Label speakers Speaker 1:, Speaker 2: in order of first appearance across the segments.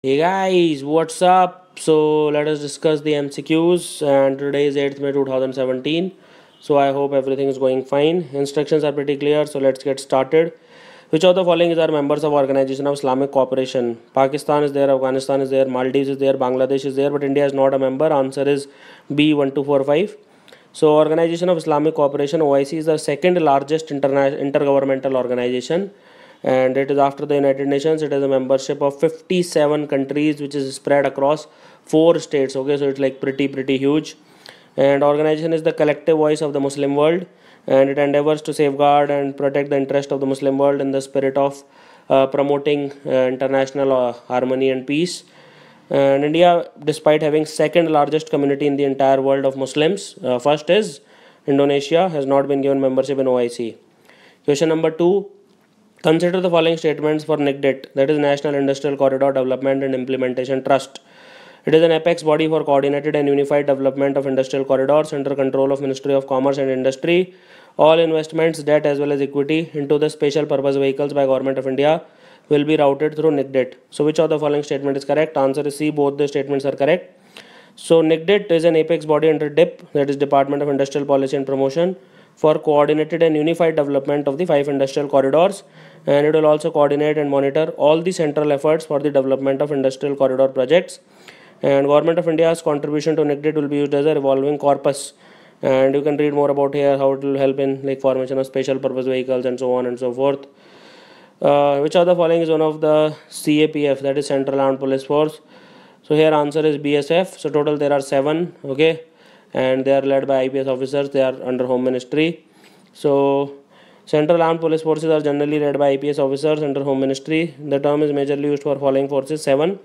Speaker 1: Hey guys, what's up? So let us discuss the MCQs, and today is 8th May 2017. So I hope everything is going fine. Instructions are pretty clear, so let's get started. Which of the following is our members of Organization of Islamic Cooperation? Pakistan is there, Afghanistan is there, Maldives is there, Bangladesh is there, but India is not a member. Answer is B1245. So Organization of Islamic Cooperation OIC is the second largest intergovernmental organization, and it is after the United Nations. It has a membership of 57 countries, which is spread across 4 states. Okay, so it's like pretty huge. And organization is the collective voice of the Muslim world, and it endeavors to safeguard and protect the interest of the Muslim world in the spirit of promoting international harmony and peace. And India, despite having second largest community in the entire world of Muslims, first is Indonesia, has not been given membership in OIC. Question number 2. Consider the following statements for NICDIT, that is National Industrial Corridor Development and Implementation Trust. It is an apex body for coordinated and unified development of industrial corridors under control of Ministry of Commerce and Industry. All investments, debt as well as equity into the special purpose vehicles by Government of India will be routed through NICDIT. So which of the following statement is correct? Answer is C. Both the statements are correct. So NICDIT is an apex body under DIP, that is Department of Industrial Policy and Promotion, for coordinated and unified development of the 5 industrial corridors, and it will also coordinate and monitor all the central efforts for the development of industrial corridor projects. And Government of India's contribution to NICDIT will be used as a revolving corpus, and you can read more about here how it will help in like formation of special purpose vehicles and so on and so forth. Which of the following is one of the CAPF, that is Central Armed Police Force? So here answer is BSF. So total there are 7, okay, and they are led by IPS officers. They are under Home Ministry. So Central Armed Police Forces are generally led by IPS officers under Home Ministry. The term is majorly used for following forces 7.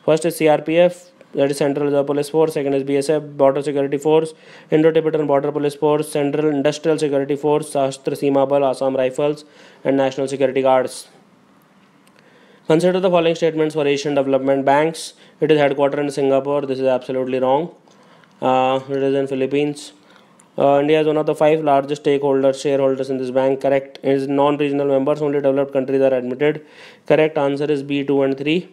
Speaker 1: First is CRPF, that is Central Reserve Police Force. Second is BSF, Border Security Force, Indo-Tibetan Border Police Force, Central Industrial Security Force, Shastra Seema Bal, Assam Rifles, and National Security Guards. Consider the following statements for Asian Development Banks. It is headquartered in Singapore. This is absolutely wrong. It is in Philippines. India is one of the 5 largest shareholders in this bank. Correct. It is non-regional members. Only developed countries are admitted. Correct answer is B, 2 and 3.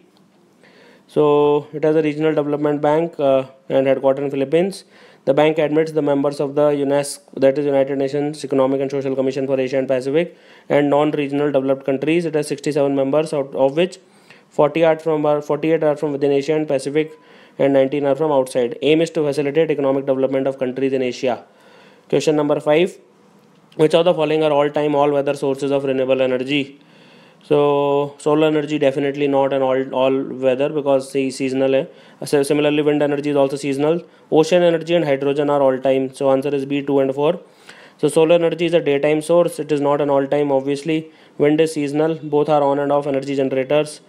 Speaker 1: So it has a regional development bank and headquartered in Philippines. The bank admits the members of the UNESCO, that is United Nations Economic and Social Commission for Asia and Pacific, and non-regional developed countries. It has 67 members, out of which 48 are from within Asia and Pacific, and 19 are from outside. Aim is to facilitate economic development of countries in Asia. Question number 5. Which of the following are all-time, all-weather sources of renewable energy? So solar energy definitely not an all weather, because seasonal. Similarly, wind energy is also seasonal. Ocean energy and hydrogen are all time. So answer is B, 2 and 4. So solar energy is a daytime source. It is not an all time, obviously. Wind is seasonal. Both are on and off energy generators.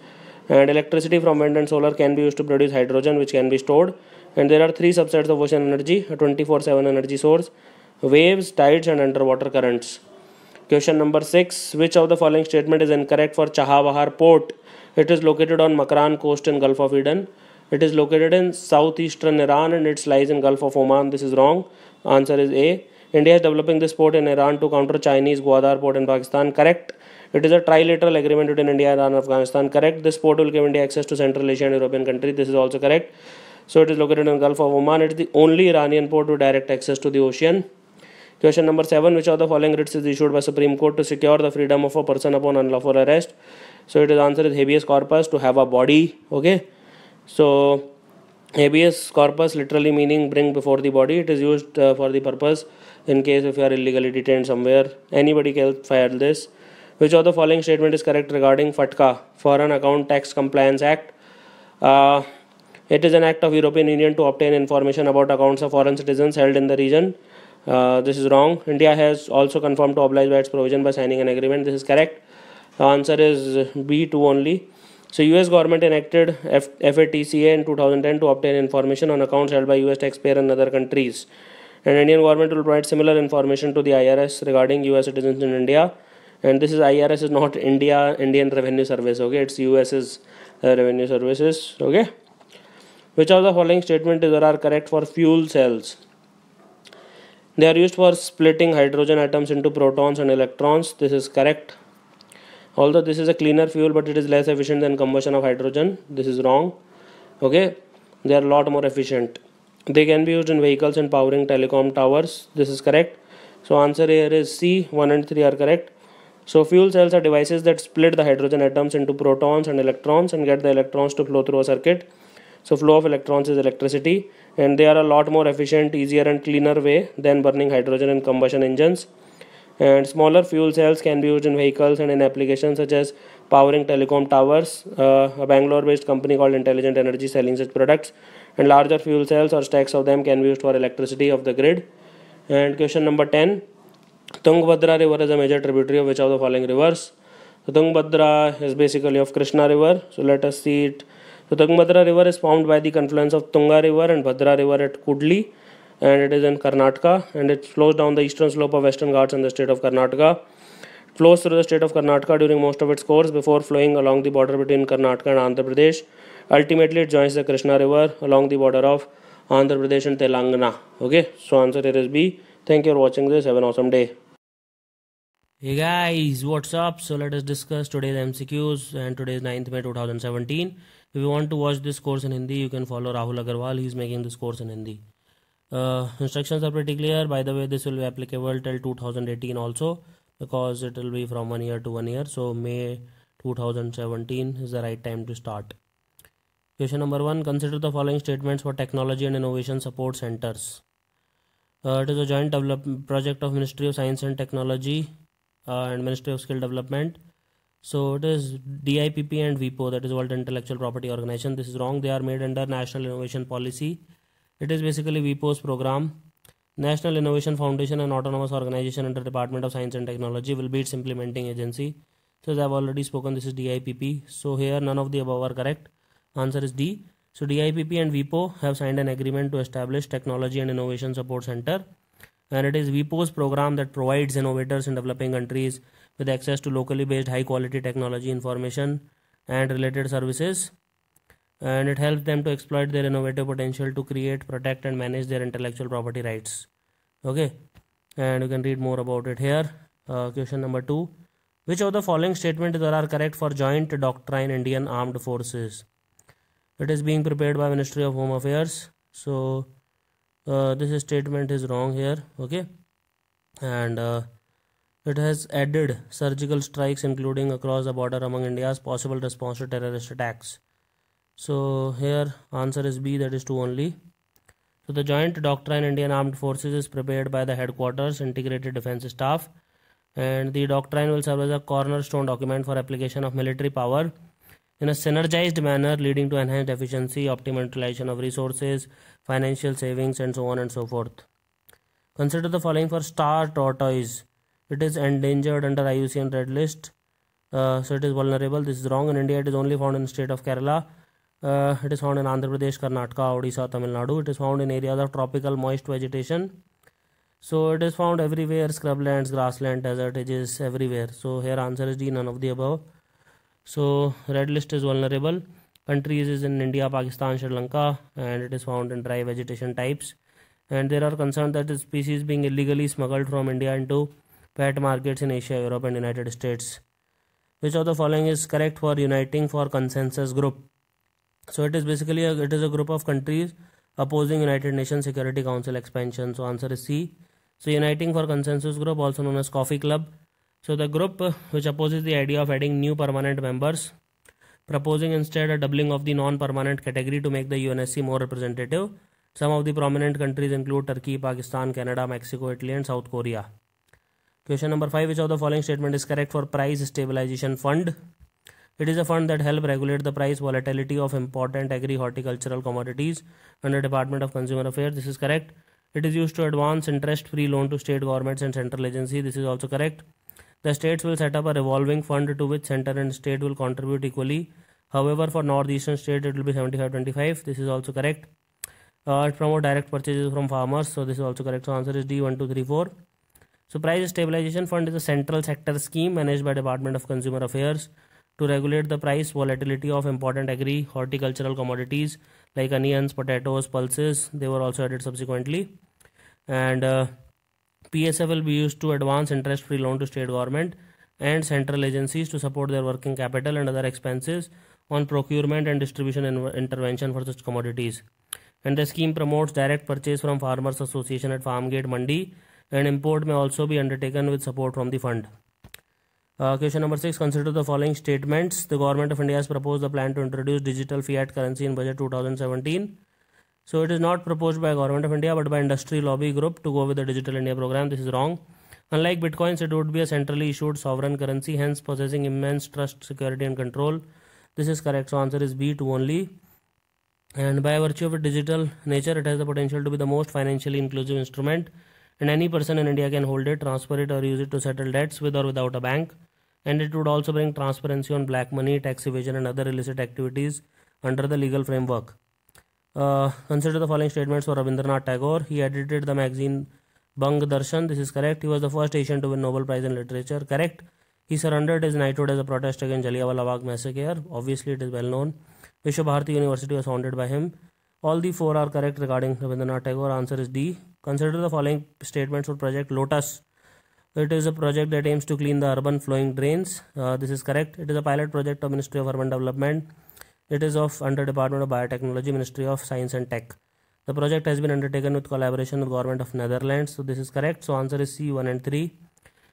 Speaker 1: And electricity from wind and solar can be used to produce hydrogen, which can be stored. And there are 3 subsets of ocean energy: a 24/7 energy source, waves, tides, and underwater currents. Question number 6. Which of the following statement is incorrect for Chabahar Port? It is located on Makran coast in Gulf of Eden. It is located in southeastern Iran, and it lies in Gulf of Oman. This is wrong. Answer is A. India is developing this port in Iran to counter Chinese Gwadar port in Pakistan. Correct. It is a trilateral agreement between India, Iran, and Afghanistan. Correct. This port will give India access to Central Asian and European countries. This is also correct. So it is located in Gulf of Oman. It is the only Iranian port with direct access to the ocean. Question number 7. Which of the following writs is issued by Supreme Court to secure the freedom of a person upon unlawful arrest? So it is answer is habeas corpus, to have a body. Okay. So habeas corpus literally meaning bring before the body. It is used for the purpose in case if you are illegally detained somewhere. Anybody can file this. Which of the following statement is correct regarding FATCA, Foreign Account Tax Compliance Act? It is an act of European Union to obtain information about accounts of foreign citizens held in the region. This is wrong. India has also confirmed to oblige by its provision by signing an agreement. This is correct. The answer is B, 2 only. So US government enacted FATCA in 2010 to obtain information on accounts held by US taxpayer in other countries. And Indian government will provide similar information to the IRS regarding US citizens in India. And this is IRS is not Indian Revenue Service. Okay, it's US's Revenue Services. Okay. Which of the following statements are correct for fuel cells? They are used for splitting hydrogen atoms into protons and electrons. This is correct. Although this is a cleaner fuel, but it is less efficient than combustion of hydrogen. This is wrong. Okay, they are a lot more efficient. They can be used in vehicles and powering telecom towers. This is correct. So answer here is C. 1 and 3 are correct. So fuel cells are devices that split the hydrogen atoms into protons and electrons and get the electrons to flow through a circuit. So flow of electrons is electricity, and they are a lot more efficient, easier and cleaner way than burning hydrogen in combustion engines. And smaller fuel cells can be used in vehicles and in applications such as powering telecom towers. A Bangalore based company called Intelligent Energy selling such products. And larger fuel cells or stacks of them can be used for electricity of the grid. And question number 10. Tungabhadra river is a major tributary of which of the following rivers? So Tungabhadra is basically of Krishna river. So let us see it. So Tungabhadra river is formed by the confluence of Tunga river and Bhadra river at Kudli, and it is in Karnataka, and it flows down the eastern slope of Western Ghats in the state of Karnataka. It flows through the state of Karnataka during most of its course before flowing along the border between Karnataka and Andhra Pradesh. Ultimately, it joins the Krishna river along the border of Andhra Pradesh and Telangana. Okay, so answer here is B. Thank you for watching this. Have an awesome day. Hey guys, what's up? So let us discuss today's MCQs, and today is 9th May 2017. If you want to watch this course in Hindi, you can follow Rahul Agarwal. He is making this course in Hindi. Instructions are pretty clear. By the way, this will be applicable till 2018 also, because it will be from 1 year to 1 year. So May 2017 is the right time to start. Question number 1. Consider the following statements for technology and innovation support centers. It is a joint project of Ministry of Science and Technology and Ministry of Skill Development. So it is DIPP and WIPO, that is World Intellectual Property Organization. This is wrong. They are made under National Innovation Policy. It is basically WIPO's program. National Innovation Foundation, an autonomous organization under Department of Science and Technology, will be its implementing agency. So as I have already spoken, this is DIPP. So here none of the above are correct. Answer is D. So DIPP and WIPO have signed an agreement to establish Technology and Innovation Support Center. And it is WIPO's program that provides innovators in developing countries with access to locally based high quality technology information and related services, and it helps them to exploit their innovative potential to create, protect and manage their intellectual property rights. Okay, and you can read more about it here. Question number 2. Which of the following statements are correct for Joint Doctrine Indian Armed Forces? It is being prepared by Ministry of Home Affairs. So this statement is wrong here. Okay, and it has added surgical strikes including across the border among India's possible response to terrorist attacks. So here answer is B, that is 2 only. So the Joint Doctrine Indian Armed Forces is prepared by the Headquarters Integrated Defence Staff, and the doctrine will serve as a cornerstone document for application of military power in a synergized manner, leading to enhanced efficiency, optimal utilization of resources, financial savings and so on and so forth. Consider the following for star tortoise. It is endangered under IUCN Red List. So it is vulnerable. This is wrong. In India, it is only found in the state of Kerala. It is found in Andhra Pradesh, Karnataka, Odisha, Tamil Nadu. It is found in areas of tropical moist vegetation. So it is found everywhere, scrublands, grassland, desert, edges, everywhere. So here answer is D, none of the above. So Red List is vulnerable. Countries is in India, Pakistan, Sri Lanka, and it is found in dry vegetation types. And there are concerns that the species being illegally smuggled from India into pet markets in Asia, Europe and United States. Which of the following is correct for Uniting for Consensus group? So it is basically a group of countries opposing United Nations Security Council expansion. So answer is C. So Uniting for Consensus group, also known as Coffee Club. So the group which opposes the idea of adding new permanent members, proposing instead a doubling of the non-permanent category to make the UNSC more representative. Some of the prominent countries include Turkey, Pakistan, Canada, Mexico, Italy and South Korea. Question number 5. Which of the following statement is correct for Price Stabilisation Fund? It is a fund that helps regulate the price volatility of important agri horticultural commodities under Department of Consumer Affairs. This is correct. It is used to advance interest-free loan to state governments and central agencies. This is also correct. The states will set up a revolving fund to which center and state will contribute equally. However, for northeastern state, it will be 75-25. This is also correct. It promotes direct purchases from farmers. So this is also correct. So answer is D, 1, 2, 3, 4. So Price Stabilisation Fund is a central sector scheme managed by Department of Consumer Affairs to regulate the price volatility of important agri horticultural commodities like onions, potatoes, pulses. They were also added subsequently. And PSF will be used to advance interest-free loan to state government, and central agencies to support their working capital and other expenses on procurement and distribution intervention for such commodities. And the scheme promotes direct purchase from Farmers Association at farm gate mandi, and import may also be undertaken with support from the fund. Question number 6. Consider the following statements. The government of India has proposed the plan to introduce digital fiat currency in budget 2017. So it is not proposed by government of India but by industry lobby group to go with the Digital India program. This is wrong. Unlike bitcoins, it would be a centrally issued sovereign currency, hence possessing immense trust, security and control. This is correct. So answer is B, 2 only. And by virtue of its digital nature, it has the potential to be the most financially inclusive instrument, and any person in India can hold it, transfer it or use it to settle debts with or without a bank. And it would also bring transparency on black money, tax evasion and other illicit activities under the legal framework. Consider the following statements for Rabindranath Tagore. He edited the magazine Bang Darshan. This is correct. He was the first Asian to win Nobel Prize in Literature. Correct. He surrendered his knighthood as a protest against Jallianwala Bagh massacre. Obviously, it is well known. Vishwa Bharati University was founded by him. All the 4 are correct regarding Rabindranath Tagore. Answer is D. Consider the following statements for Project Lotus. It is a project that aims to clean the urban flowing drains. This is correct. It is a pilot project of Ministry of Urban Development. It is of under Department of Biotechnology, Ministry of Science and Tech. The project has been undertaken with collaboration with Government of Netherlands. So this is correct. So answer is C, 1 and 3.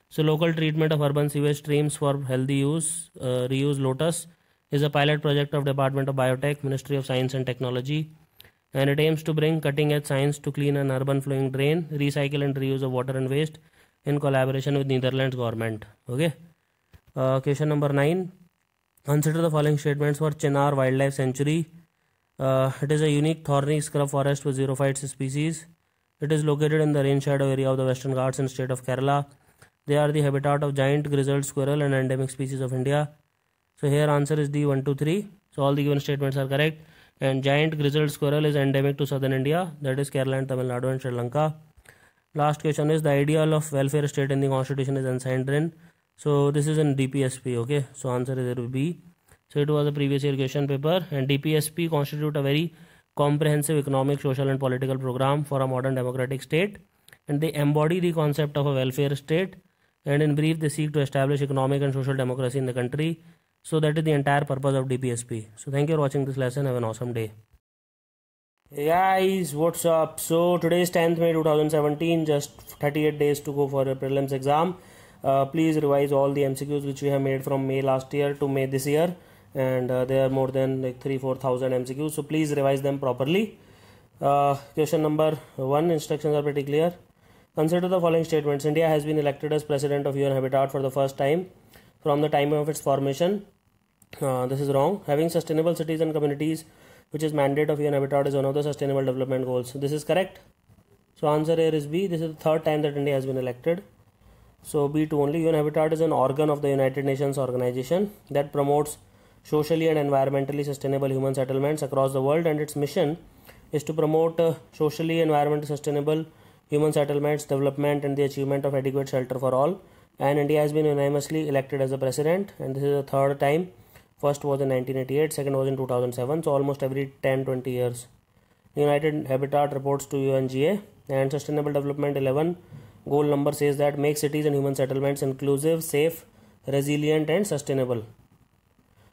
Speaker 1: So local treatment of urban sewage streams for healthy use, reuse Lotus is a pilot project of Department of Biotech, Ministry of Science and Technology. And it aims to bring cutting edge science to clean an urban flowing drain, recycle and reuse of water and waste in collaboration with Netherlands government. Okay. Question number 9. Consider the following statements for Chinar Wildlife Sanctuary. It is a unique thorny scrub forest with xerophyte species. It is located in the rain shadow area of the Western Ghats in state of Kerala. They are the habitat of giant grizzled squirrel and endemic species of India. So here answer is D, 1, 2, 3. So all the given statements are correct. And giant grizzled squirrel is endemic to southern India, that is Kerala and Tamil Nadu and Sri Lanka. Last question is the ideal of welfare state in the constitution is enshrined in. So this is in DPSP. Okay, so answer is B. So it was a previous year question paper, and DPSP constitute a very comprehensive economic, social and political program for a modern democratic state, and they embody the concept of a welfare state, and in brief they seek to establish economic and social democracy in the country. So that is the entire purpose of DPSP. So thank you for watching this lesson. Have an awesome day. Hey guys, what's up? So today is 10th May 2017, just 38 days to go for a prelims exam. Please revise all the MCQs which we have made from May last year to May this year, and there are more than like 3,000-4,000 MCQs, so please revise them properly. Question number 1, instructions are pretty clear. Consider the following statements. India has been elected as President of UN Habitat for the first time from the time of its formation. This is wrong. Having sustainable cities and communities, which is mandate of UN Habitat, is one of the sustainable development goals. This is correct. So answer here is B. This is the third time that India has been elected. So B2 only. UN Habitat is an organ of the United Nations organization that promotes socially and environmentally sustainable human settlements across the world, and its mission is to promote socially and environmentally sustainable human settlements, development and the achievement of adequate shelter for all. And India has been unanimously elected as the president, and this is the third time. First was in 1988, second was in 2007, so almost every 10-20 years. United Habitat reports to UNGA, and Sustainable Development 11 goal number says that make cities and human settlements inclusive, safe, resilient and sustainable.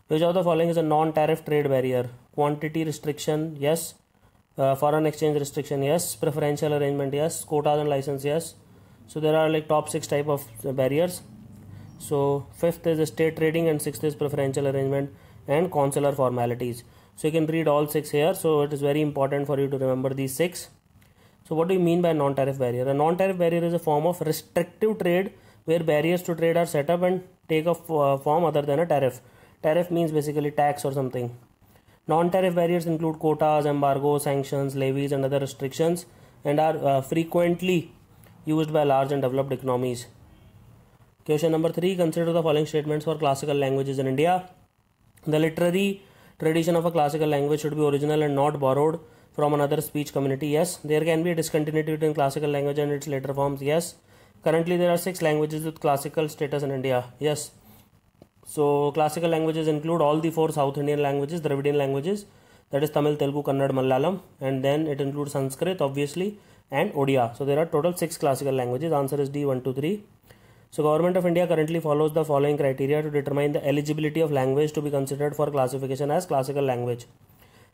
Speaker 1: Which of the following is a non-tariff trade barrier? Quantity restriction, yes. Foreign exchange restriction, yes. Preferential arrangement, yes. Quotas and license, yes. So there are like top 6 type of barriers. So 5th is state trading, and 6th is preferential arrangement and consular formalities. So you can read all 6 here. So it is very important for you to remember these 6. So what do you mean by non-tariff barrier? A non-tariff barrier is a form of restrictive trade where barriers to trade are set up and take a form other than a tariff. Tariff means basically tax or something. Non-tariff barriers include quotas, embargoes, sanctions, levies and other restrictions, and are frequently used by large and developed economies. Question number 3. Consider the following statements for classical languages in India. The literary tradition of a classical language should be original and not borrowed from another speech community. Yes. There can be a discontinuity between classical language and its later forms. Yes. Currently there are 6 languages with classical status in India. Yes. So classical languages include all the 4 South Indian languages, Dravidian languages, that is Tamil, Telugu, Kannada, Malayalam, and then it includes Sanskrit obviously and Odia. So there are total 6 classical languages. Answer is D, 1, 2, 3. So Government of India currently follows the following criteria to determine the eligibility of language to be considered for classification as classical language.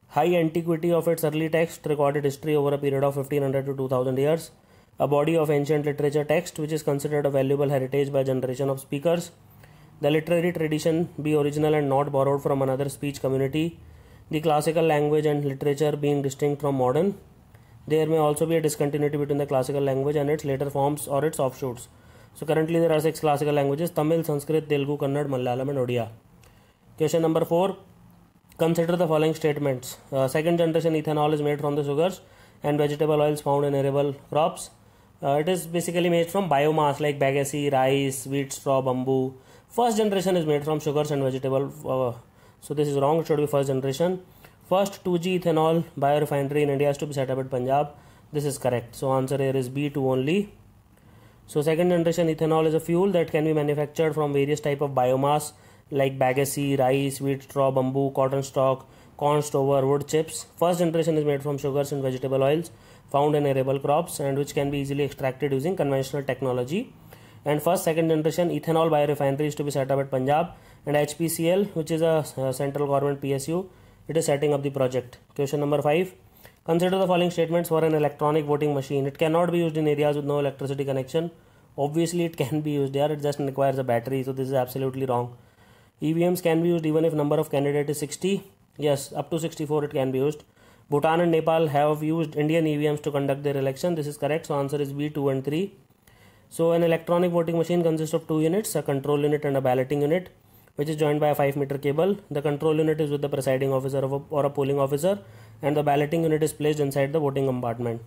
Speaker 1: High antiquity of its early text, recorded history over a period of 1500 to 2000 years, a body of ancient literature text which is considered a valuable heritage by generation of speakers, the literary tradition be original and not borrowed from another speech community, the classical language and literature being distinct from modern. There may also be a discontinuity between the classical language and its later forms or its offshoots. So currently there are 6 classical languages: Tamil, Sanskrit, Telugu, Kannada, Malayalam and Odia. Question number 4. Consider the following statements. Second generation ethanol is made from the sugars and vegetable oils found in arable crops. It is basically made from biomass like bagasse, rice, wheat, straw, bamboo. First generation is made from sugars and vegetable. So this is wrong. It should be first generation. First 2G ethanol biorefinery in India is to be set up at Punjab. This is correct. So answer here is B2 only. So second generation ethanol is a fuel that can be manufactured from various type of biomass like bagasse, rice, wheat, straw, bamboo, cotton stalk, corn stover, wood chips. First generation is made from sugars and vegetable oils found in arable crops and which can be easily extracted using conventional technology. And first second generation ethanol biorefinery is to be set up at Punjab, and HPCL, which is a central government PSU, it is setting up the project. Question number 5. Consider the following statements for an electronic voting machine. It cannot be used in areas with no electricity connection. Obviously it can be used there, it just requires a battery, so this is absolutely wrong. EVMs can be used even if number of candidates is 60. Yes, up to 64 it can be used. Bhutan and Nepal have used Indian EVMs to conduct their election. This is correct. So answer is B, 2 and 3. So an electronic voting machine consists of 2 units, a control unit and a balloting unit, which is joined by a 5-meter cable. The control unit is with the presiding officer or a polling officer, and the balloting unit is placed inside the voting compartment.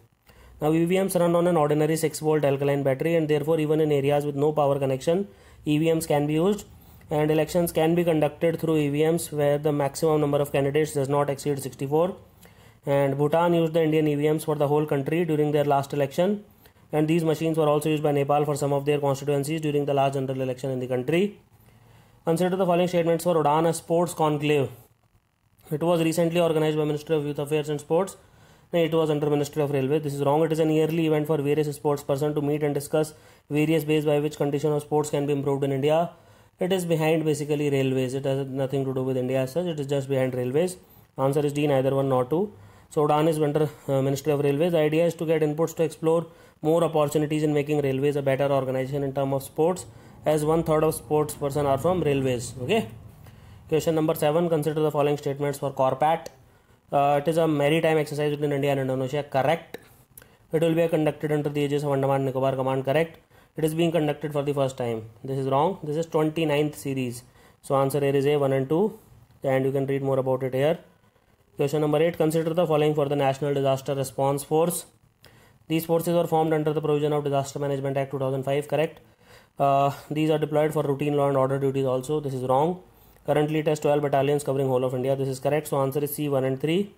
Speaker 1: Now EVMs run on an ordinary 6-volt alkaline battery, and therefore even in areas with no power connection, EVMs can be used, and elections can be conducted through EVMs where the maximum number of candidates does not exceed 64. And Bhutan used the Indian EVMs for the whole country during their last election, and these machines were also used by Nepal for some of their constituencies during the last general election in the country. Consider the following statements for Udaan, a sports conclave. It was recently organized by Ministry of Youth Affairs and Sports. It was under Ministry of Railways. This is wrong. It is an yearly event for various sports persons to meet and discuss various ways by which condition of sports can be improved in India. It is behind basically railways. It has nothing to do with India as such. It is just behind railways. Answer is D, neither one nor two. So Udaan is under Ministry of Railways. The idea is to get inputs to explore more opportunities in making railways a better organization in terms of sports, as 1/3 of sports person are from railways. Okay. Question number 7. Consider the following statements for Corpat. It is a maritime exercise within India and Indonesia. Correct. It will be conducted under the aegis of Andaman and Nicobar Command. Correct. It is being conducted for the first time. This is wrong. This is 29th series. So answer here is A, 1 and 2. And you can read more about it here. Question number 8. Consider the following for the National Disaster Response Force. These forces were formed under the provision of Disaster Management Act 2005. Correct. These are deployed for routine law and order duties also. This is wrong. Currently it has 12 battalions covering whole of India. This is correct. So answer is C, 1 and 3.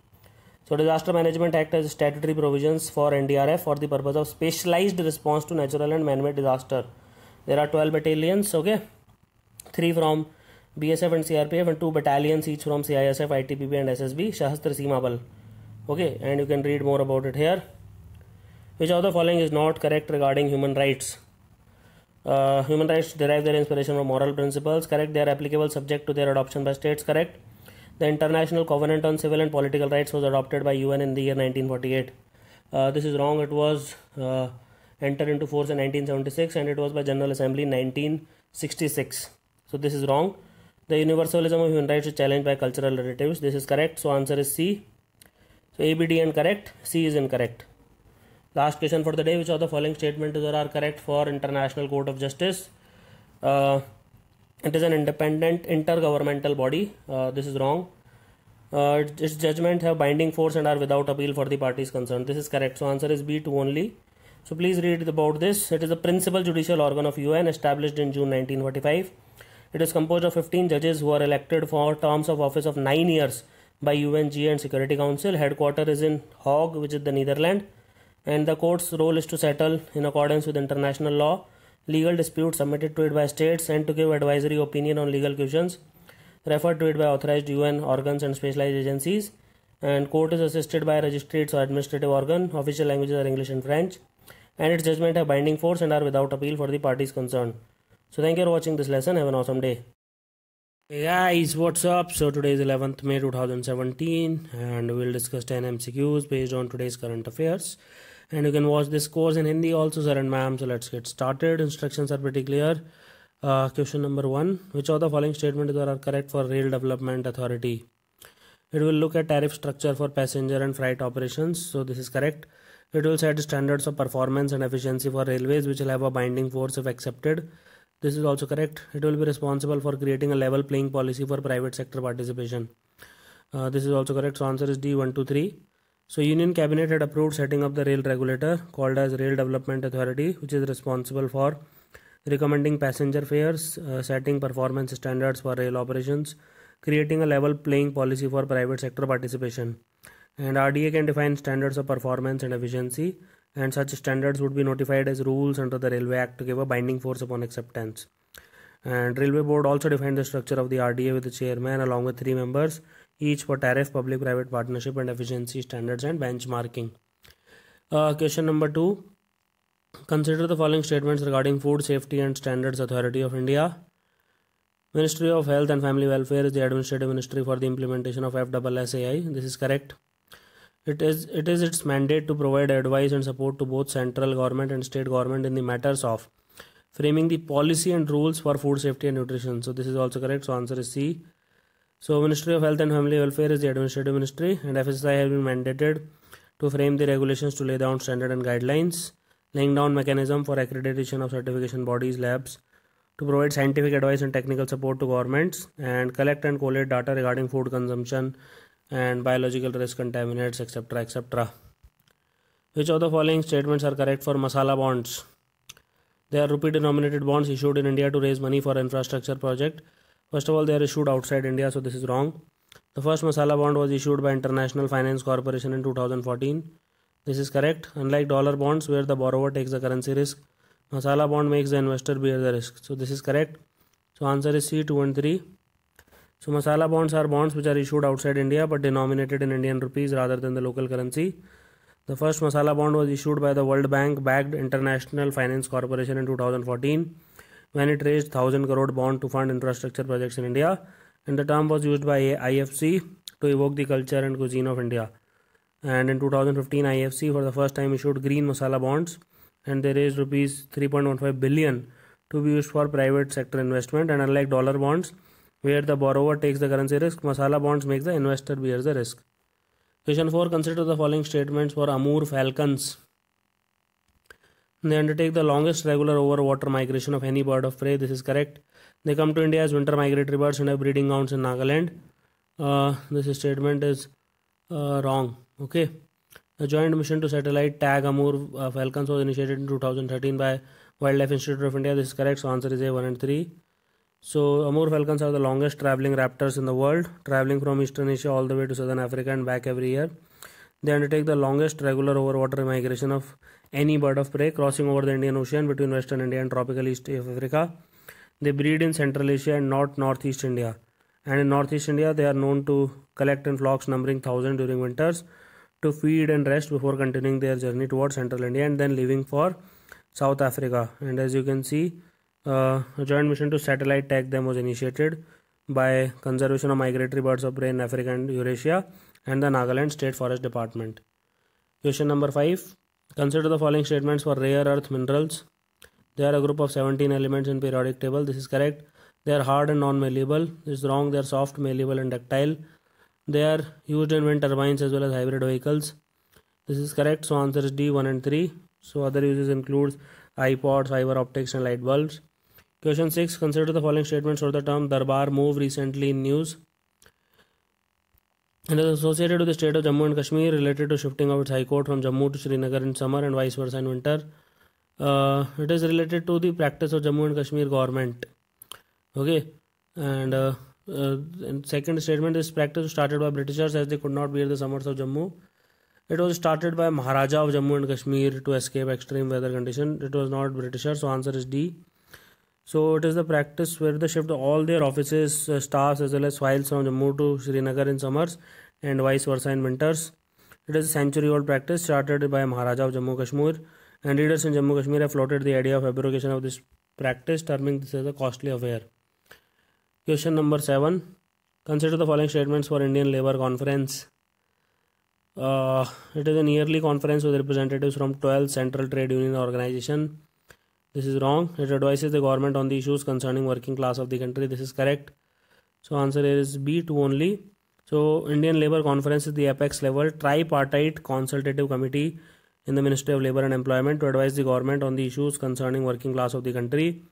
Speaker 1: So Disaster Management Act has statutory provisions for NDRF for the purpose of specialized response to natural and man-made disaster. There are 12 battalions, okay, 3 from BSF and CRPF and 2 battalions each from CISF, ITPP and SSB, Shastra Seema Bal. Okay, and you can read more about it here. Which of the following is not correct regarding human rights? Human rights derive their inspiration from moral principles. Correct. They are applicable subject to their adoption by states. Correct. The International Covenant on Civil and Political Rights was adopted by UN in the year 1948. This is wrong. It was entered into force in 1976 and it was by General Assembly in 1966. So this is wrong. The universalism of human rights is challenged by cultural narratives. This is correct. So answer is C. So A, B, D and correct. C is incorrect. Last question for the day. Which of the following statements are correct for International Court of Justice? It is an independent inter-governmental body. This is wrong. Its judgments have binding force and are without appeal for the parties concerned. This is correct. So answer is B, 2 only. So please read about this. It is a principal judicial organ of UN established in June 1945. It is composed of 15 judges who are elected for terms of office of 9 years by UNG and Security Council. Headquarters is in Hague, which is the Netherlands. And the court's role is to settle in accordance with international law legal disputes submitted to it by states and to give advisory opinion on legal questions referred to it by authorized UN organs and specialized agencies. And court is assisted by a registrates or administrative organ. Official languages are English and French. And its judgment have binding force and are without appeal for the parties concerned. So thank you for watching this lesson. Have an awesome day. Hey guys, what's up? So today is 11th May 2017 and we'll discuss 10 MCQs based on today's current affairs. And you can watch this course in Hindi also, sir and ma'am. So let's get started. Instructions are pretty clear. Question number 1. Which of the following statements are correct for Rail Development Authority? It will look at tariff structure for passenger and freight operations. So this is correct. It will set standards of performance and efficiency for railways which will have a binding force if accepted. This is also correct. It will be responsible for creating a level playing policy for private sector participation. This is also correct. So answer is D, 1, 2, 3. So Union Cabinet had approved setting up the rail regulator called as Rail Development Authority, which is responsible for recommending passenger fares, setting performance standards for rail operations, creating a level playing policy for private sector participation. And RDA can define standards of performance and efficiency, and such standards would be notified as rules under the Railway Act to give a binding force upon acceptance. And Railway Board also defined the structure of the RDA with the chairman along with 3 members, each for tariff, public-private partnership and efficiency standards and benchmarking. Question number 2. Consider the following statements regarding Food Safety and Standards Authority of India. Ministry of Health and Family Welfare is the administrative ministry for the implementation of FSSAI. This is correct. It is its mandate to provide advice and support to both central government and state government in the matters of framing the policy and rules for food safety and nutrition. So this is also correct. So answer is C. So Ministry of Health and Family Welfare is the administrative ministry, and FSSAI has been mandated to frame the regulations to lay down standard and guidelines, laying down mechanism for accreditation of certification bodies, labs, to provide scientific advice and technical support to governments, and collect and collate data regarding food consumption and biological risk, contaminants, etc., etc. Which of the following statements are correct for masala bonds? They are rupee denominated bonds issued in India to raise money for infrastructure project. First of all, they are issued outside India, so this is wrong. The first masala bond was issued by International Finance Corporation in 2014. This is correct. Unlike dollar bonds where the borrower takes the currency risk, masala bond makes the investor bear the risk. So this is correct. So answer is C, 2 and 3. So masala bonds are bonds which are issued outside India but denominated in Indian rupees rather than the local currency. The first masala bond was issued by the World Bank backed International Finance Corporation in 2014 when it raised 1,000 crore bond to fund infrastructure projects in India, and the term was used by IFC to evoke the culture and cuisine of India. And in 2015 IFC for the first time issued green masala bonds, and they raised rupees 3.15 billion to be used for private sector investment. And unlike dollar bonds where the borrower takes the currency risk, masala bonds make the investor bear the risk. Question 4. Consider the following statements for Amur falcons. They undertake the longest regular over-water migration of any bird of prey. This is correct. They come to India as winter migratory birds and have breeding grounds in Nagaland. This statement is wrong. Okay. A joint mission to satellite tag Amur falcons was initiated in 2013 by Wildlife Institute of India. This is correct. So answer is A, 1 and 3. So Amur falcons are the longest traveling raptors in the world, traveling from Eastern Asia all the way to Southern Africa and back every year. They undertake the longest regular overwater migration of any bird of prey, crossing over the Indian Ocean between Western India and tropical East Africa. They breed in Central Asia and Northeast India. And in Northeast India, they are known to collect in flocks numbering 1,000 during winters to feed and rest before continuing their journey towards Central India and then leaving for South Africa. And as you can see, a joint mission to satellite tag them was initiated by Conservation of Migratory Birds of Prey in Africa and Eurasia and the Nagaland State Forest Department. Question number 5. Consider the following statements for rare earth minerals. They are a group of 17 elements in periodic table. This is correct. They are hard and non-malleable. This is wrong. They are soft, malleable and ductile. They are used in wind turbines as well as hybrid vehicles. This is correct. So answer is D, 1 and 3. So other uses include iPods, fiber optics and light bulbs. Question 6. Consider the following statements for the term Darbar move recently in news. It is associated with the state of Jammu and Kashmir related to shifting of its high court from Jammu to Srinagar in summer and vice versa in winter. It is related to the practice of Jammu and Kashmir government. Okay. And second statement is practice started by Britishers as they could not bear the summers of Jammu. It was started by Maharaja of Jammu and Kashmir to escape extreme weather conditions. It was not Britishers. So answer is D. So it is the practice where they shift all their offices, staffs as well as files from Jammu to Srinagar in summers and vice versa in winters. It is a century-old practice started by Maharaja of Jammu Kashmir, and leaders in Jammu Kashmir have floated the idea of abrogation of this practice, terming this as a costly affair. Question number 7. Consider the following statements for Indian Labour Conference. It is an yearly conference with representatives from 12 central trade union organization. This is wrong. It advises the government on the issues concerning working class of the country. This is correct. So answer here is B, 2 only. So Indian Labour Conference is the apex level tripartite consultative committee in the Ministry of Labour and Employment to advise the government on the issues concerning working class of the country.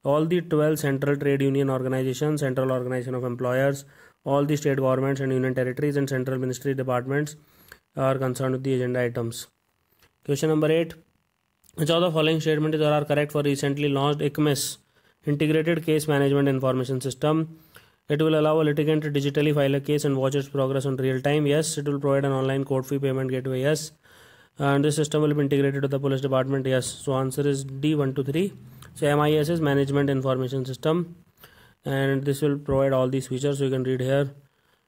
Speaker 1: All the 12 central trade union organizations, central organization of employers, all the state governments and union territories and central ministry departments are concerned with the agenda items. Question number 8. Which of the following statements are correct for recently launched ICMIS, Integrated Case Management Information System? It will allow a litigant to digitally file a case and watch its progress on real time. Yes. It will provide an online court fee payment gateway. Yes. And this system will be integrated to the police department. Yes. So answer is D, 1 to 3. So MIS is Management Information System, and this will provide all these features. So you can read here.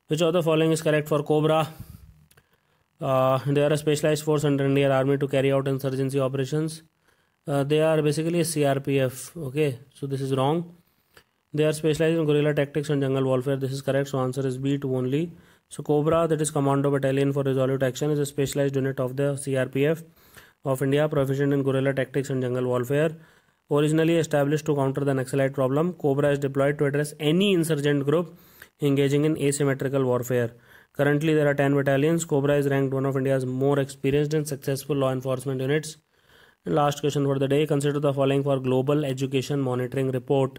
Speaker 1: Which of the following is correct for COBRA? They are a specialized force under Indian Army to carry out insurgency operations. They are basically a CRPF. Okay, so this is wrong. They are specialized in guerrilla tactics and jungle warfare. This is correct. So answer is B, 2 only. So COBRA, that is Commando Battalion for Resolute Action, is a specialized unit of the CRPF of India, proficient in guerrilla tactics and jungle warfare. Originally established to counter the Naxalite problem, COBRA is deployed to address any insurgent group engaging in asymmetrical warfare. Currently, there are 10 battalions. COBRA is ranked one of India's more experienced and successful law enforcement units. And last question for the day. Consider the following for Global Education Monitoring Report.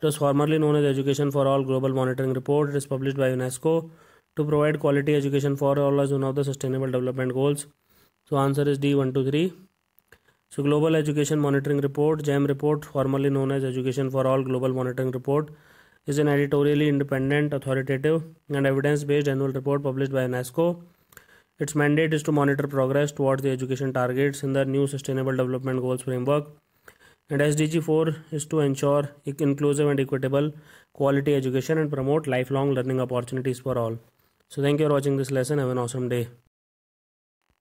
Speaker 1: It was formerly known as Education for All Global Monitoring Report. It is published by UNESCO to provide quality education for all as one of the Sustainable Development Goals. So answer is D, 1 to 3. So Global Education Monitoring Report, GEM report, formerly known as Education for All Global Monitoring Report, is an editorially independent, authoritative and evidence-based annual report published by UNESCO. Its mandate is to monitor progress towards the education targets in the new Sustainable Development Goals framework. And SDG 4 is to ensure inclusive and equitable quality education and promote lifelong learning opportunities for all. So thank you for watching this lesson. Have an awesome day.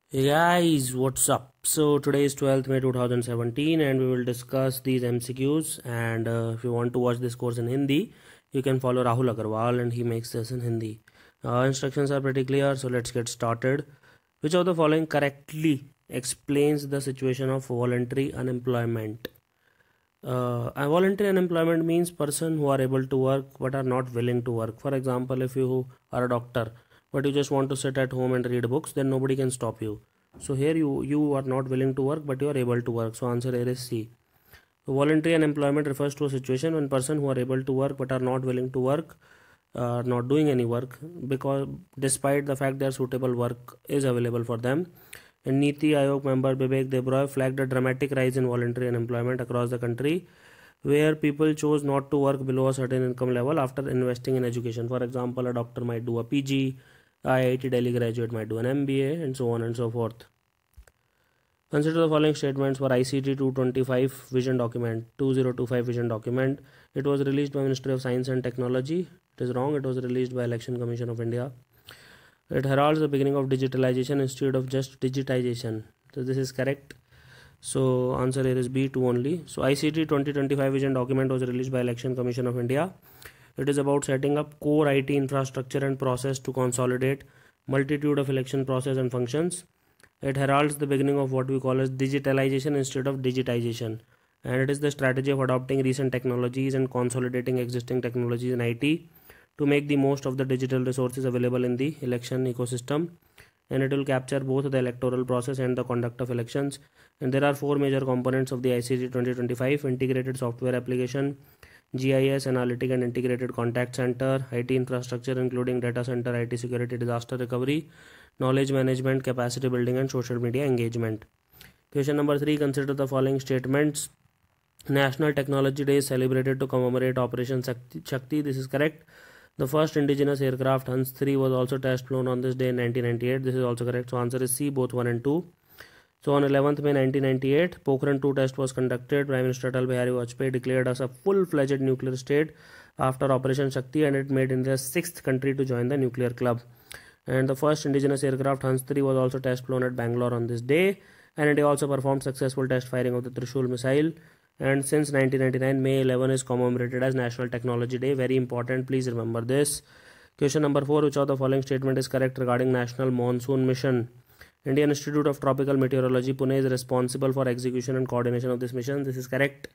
Speaker 1: Hey guys, what's up? So today is 12th May 2017 and we will discuss these MCQs, and if you want to watch this course in Hindi, you can follow Rahul Agarwal and he makes this in Hindi. Instructions are pretty clear, so let's get started. Which of the following correctly explains the situation of voluntary unemployment? Voluntary unemployment means person who are able to work but are not willing to work. For example, if you are a doctor but you just want to sit at home and read books, then nobody can stop you. So here you are not willing to work but you are able to work. So answer here is C. So voluntary unemployment refers to a situation when person who are able to work but are not willing to work, not doing any work, because despite the fact that suitable work is available for them. And Niti Aayog member Bibek Debroy flagged a dramatic rise in voluntary unemployment across the country, where people chose not to work below a certain income level after investing in education. For example, a doctor might do a PG, IIT Delhi graduate might do an MBA, and so on and so forth. Consider the following statements for ICT 225 vision document, 2025 vision document. It was released by Ministry of Science and Technology. It is wrong. It was released by Election Commission of India. It heralds the beginning of digitalization instead of just digitization. So this is correct. So answer here is B, 2 only. So ICT 2025 vision document was released by Election Commission of India. It is about setting up core IT infrastructure and process to consolidate multitude of election process and functions. It heralds the beginning of what we call as digitalization instead of digitization. And it is the strategy of adopting recent technologies and consolidating existing technologies in IT to make the most of the digital resources available in the election ecosystem. And it will capture both the electoral process and the conduct of elections. And there are 4 major components of the ICT 2025: integrated software application, GIS, analytic and integrated contact center, IT infrastructure including data center, IT security, disaster recovery, knowledge management, capacity building and social media engagement. Question number 3. Consider the following statements. National Technology Day is celebrated to commemorate Operation Shakti. This is correct. The first indigenous aircraft Hans 3 was also test flown on this day in 1998. This is also correct. So answer is C, both 1 and 2. So on 11th May 1998, Pokhran 2 test was conducted. Prime Minister Atal Bihari Vajpayee declared us a full-fledged nuclear state after Operation Shakti, and it made India the 6th country to join the nuclear club. And the first indigenous aircraft Hans 3 was also test flown at Bangalore on this day, and India also performed successful test firing of the Trishul missile. And since 1999, May 11 is commemorated as National Technology Day. Very important, please remember this. Question number 4. Which of the following statement is correct regarding National Monsoon Mission? Indian Institute of Tropical Meteorology, Pune is responsible for execution and coordination of this mission. This is correct.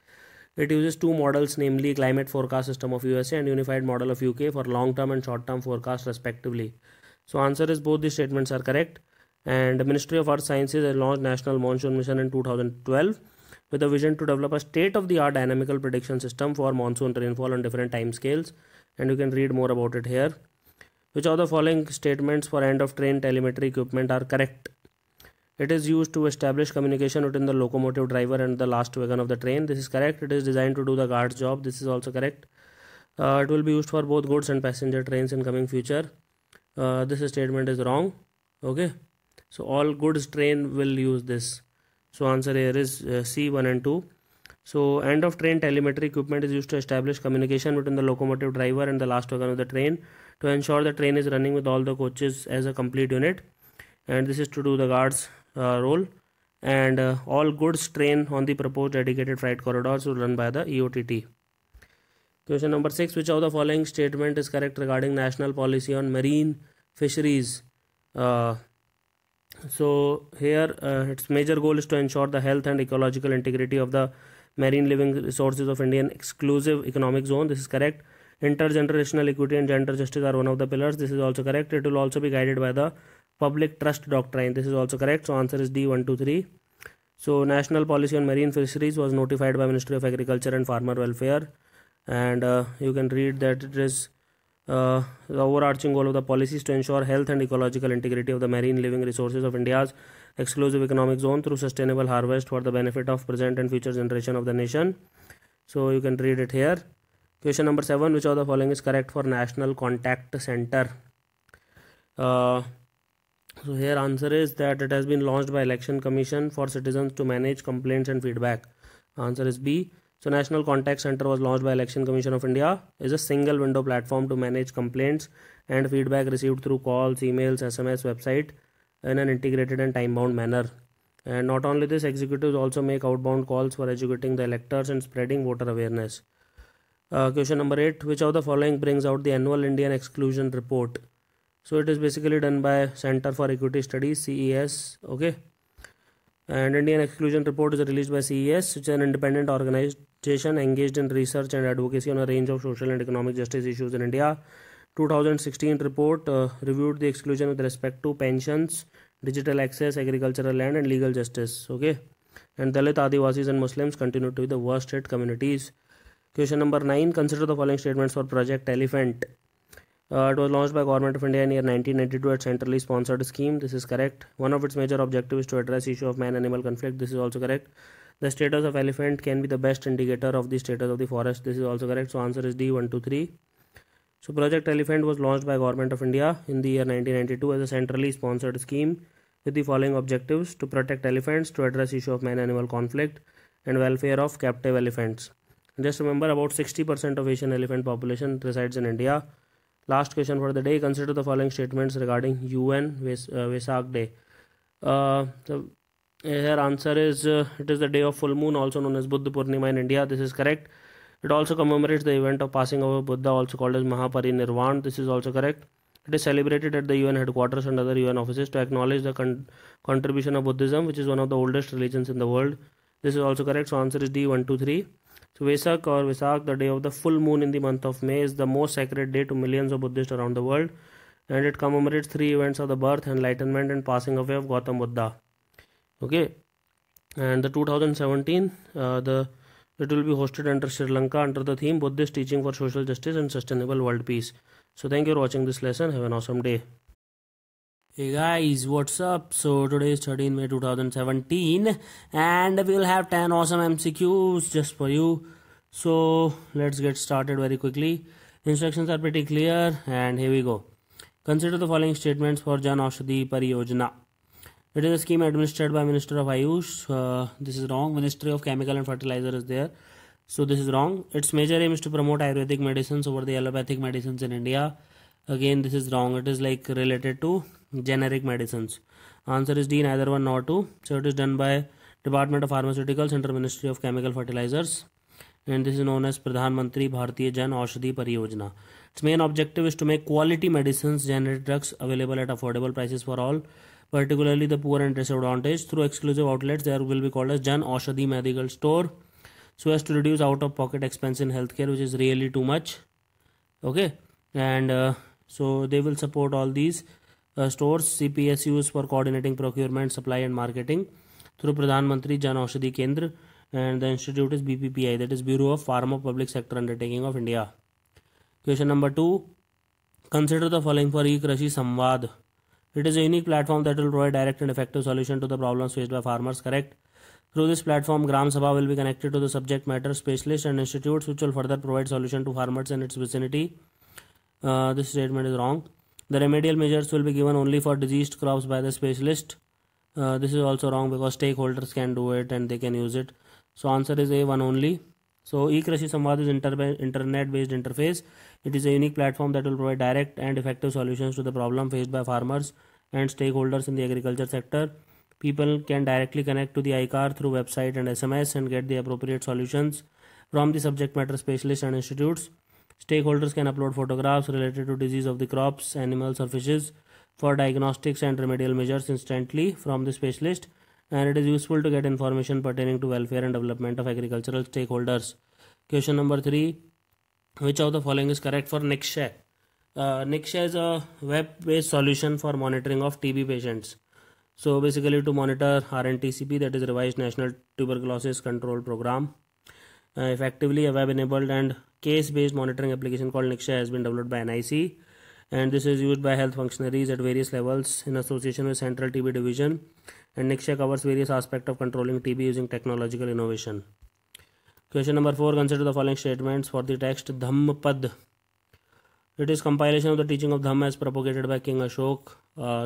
Speaker 1: It uses two models, namely Climate Forecast System of USA and Unified Model of UK for long-term and short-term forecast respectively. So answer is both these statements are correct. And the Ministry of Earth Sciences has launched National Monsoon Mission in 2012 with a vision to develop a state-of-the-art dynamical prediction system for monsoon rainfall on different time scales. And you can read more about it here. Which of the following statements for end-of-train telemetry equipment are correct? It is used to establish communication between the locomotive driver and the last wagon of the train. This is correct. It is designed to do the guard's job. This is also correct. It will be used for both goods and passenger trains in coming future. This statement is wrong. Okay. So all goods train will use this. So answer here is C, 1 and 2. So end of train telemetry equipment is used to establish communication between the locomotive driver and the last wagon of the train to ensure the train is running with all the coaches as a complete unit. And this is to do the guard's role. And all goods train on the proposed dedicated freight corridors will run by the EOTT. Question number 6. Which of the following statement is correct regarding national policy on marine fisheries? So here its major goal is to ensure the health and ecological integrity of the marine living resources of Indian exclusive economic zone. This is correct. Intergenerational equity and gender justice are one of the pillars. This is also correct. It will also be guided by the Public Trust Doctrine. This is also correct. So answer is D, 1, 2, 3. So national policy on marine fisheries was notified by Ministry of Agriculture and Farmer Welfare. And you can read that it is the overarching goal of the policy is to ensure health and ecological integrity of the marine living resources of India's exclusive economic zone through sustainable harvest for the benefit of present and future generation of the nation. So you can read it here. Question number 7. Which of the following is correct for National Contact Center? So here answer is that it has been launched by Election Commission for citizens to manage complaints and feedback. Answer is B. So National Contact Center was launched by Election Commission of India is a single window platform to manage complaints and feedback received through calls, emails, SMS, website in an integrated and time-bound manner. And not only this, executives also make outbound calls for educating the electors and spreading voter awareness. Question number 8. Which of the following brings out the annual Indian Exclusion Report? So it is basically done by Center for Equity Studies, CES. Okay. And Indian Exclusion Report is released by CES, which is an independent organization engaged in research and advocacy on a range of social and economic justice issues in India. 2016 report reviewed the exclusion with respect to pensions, digital access, agricultural land and legal justice. Okay. And Dalit, Adivasis and Muslims continue to be the worst hit communities. Question number 9. Consider the following statements for Project Elephant. It was launched by Government of India in year 1992 at centrally sponsored scheme. This is correct. One of its major objectives is to address issue of man-animal conflict. This is also correct. The status of elephant can be the best indicator of the status of the forest. This is also correct. So answer is D, 1, 2, 3. So Project Elephant was launched by Government of India in the year 1992 as a centrally sponsored scheme with the following objectives: to protect elephants, to address issue of man-animal conflict and welfare of captive elephants. Just remember, about 60% of Asian elephant population resides in India. Last question for the day. Consider the following statements regarding UN Vesak Day. So here answer is it is the day of full moon, also known as Buddha Purnima in India. This is correct. It also commemorates the event of passing away of Buddha, also called as Mahaparinirvan. This is also correct. It is celebrated at the UN headquarters and other UN offices to acknowledge the contribution of Buddhism, which is one of the oldest religions in the world. This is also correct. So answer is D, 1, 2, 3. So Vesak or Vesak, the day of the full moon in the month of May, is the most sacred day to millions of Buddhists around the world, and it commemorates 3 events of the birth, enlightenment and passing away of Gautam Buddha. Okay, and the 2017 it will be hosted under Sri Lanka under the theme Buddhist Teaching for Social Justice and Sustainable World Peace. So thank you for watching this lesson. Have an awesome day. Hey guys, what's up? So today is 13 May 2017 and we will have 10 awesome MCQs just for you. So let's get started very quickly. Instructions are pretty clear and here we go. Consider the following statements for Jan Aushadhi Pariyojana. It is a scheme administered by Minister of Ayush. This is wrong. Ministry of Chemical and Fertilizer is there. So this is wrong. Its major aim is to promote Ayurvedic medicines over the allopathic medicines in India. Again, this is wrong. It is like related to generic medicines. Answer is D, neither 1 nor 2. So it is done by Department of Pharmaceuticals under Ministry of Chemical Fertilizers, and this is known as Pradhan Mantri Bharatiya Jan Aushadhi Pariyojana. Its main objective is to make quality medicines, generic drugs available at affordable prices for all, particularly the poor and disadvantaged. Through exclusive outlets, there will be called as Jan Aushadhi Medical Store, so as to reduce out-of-pocket expense in healthcare, which is really too much. Okay, and so they will support all these stores, CPSUs for coordinating procurement, supply and marketing through Pradhan Mantri Jan Aushadhi Kendra, and the institute is BPPI, that is Bureau of Pharma Public Sector Undertaking of India. Question number 2. Consider the following for E-Krishi Samvad. It is a unique platform that will provide direct and effective solution to the problems faced by farmers. Correct. Through this platform, Gram Sabha will be connected to the subject matter specialists and institutes which will further provide solution to farmers in its vicinity. This statement is wrong. The remedial measures will be given only for diseased crops by the specialist. This is also wrong because stakeholders can do it and they can use it. So answer is A, one only. So E-Krishi Samvad is internet based interface. It is a unique platform that will provide direct and effective solutions to the problem faced by farmers and stakeholders in the agriculture sector. People can directly connect to the ICAR through website and SMS and get the appropriate solutions from the subject matter specialists and institutes. Stakeholders can upload photographs related to disease of the crops, animals or fishes for diagnostics and remedial measures instantly from the specialist, and it is useful to get information pertaining to welfare and development of agricultural stakeholders. Question number 3. Which of the following is correct for NICDIT? NICDIT is a web-based solution for monitoring of TB patients. So basically to monitor RNTCP, that is Revised National Tuberculosis Control Program. Effectively, a web-enabled and case-based monitoring application called NICDIT has been developed by NIC, and this is used by health functionaries at various levels in association with Central TB Division, and NICDIT covers various aspects of controlling TB using technological innovation. Question number 4. Consider the following statements for the text Dhammapad. It is compilation of the teaching of Dhamm as propagated by King Ashok.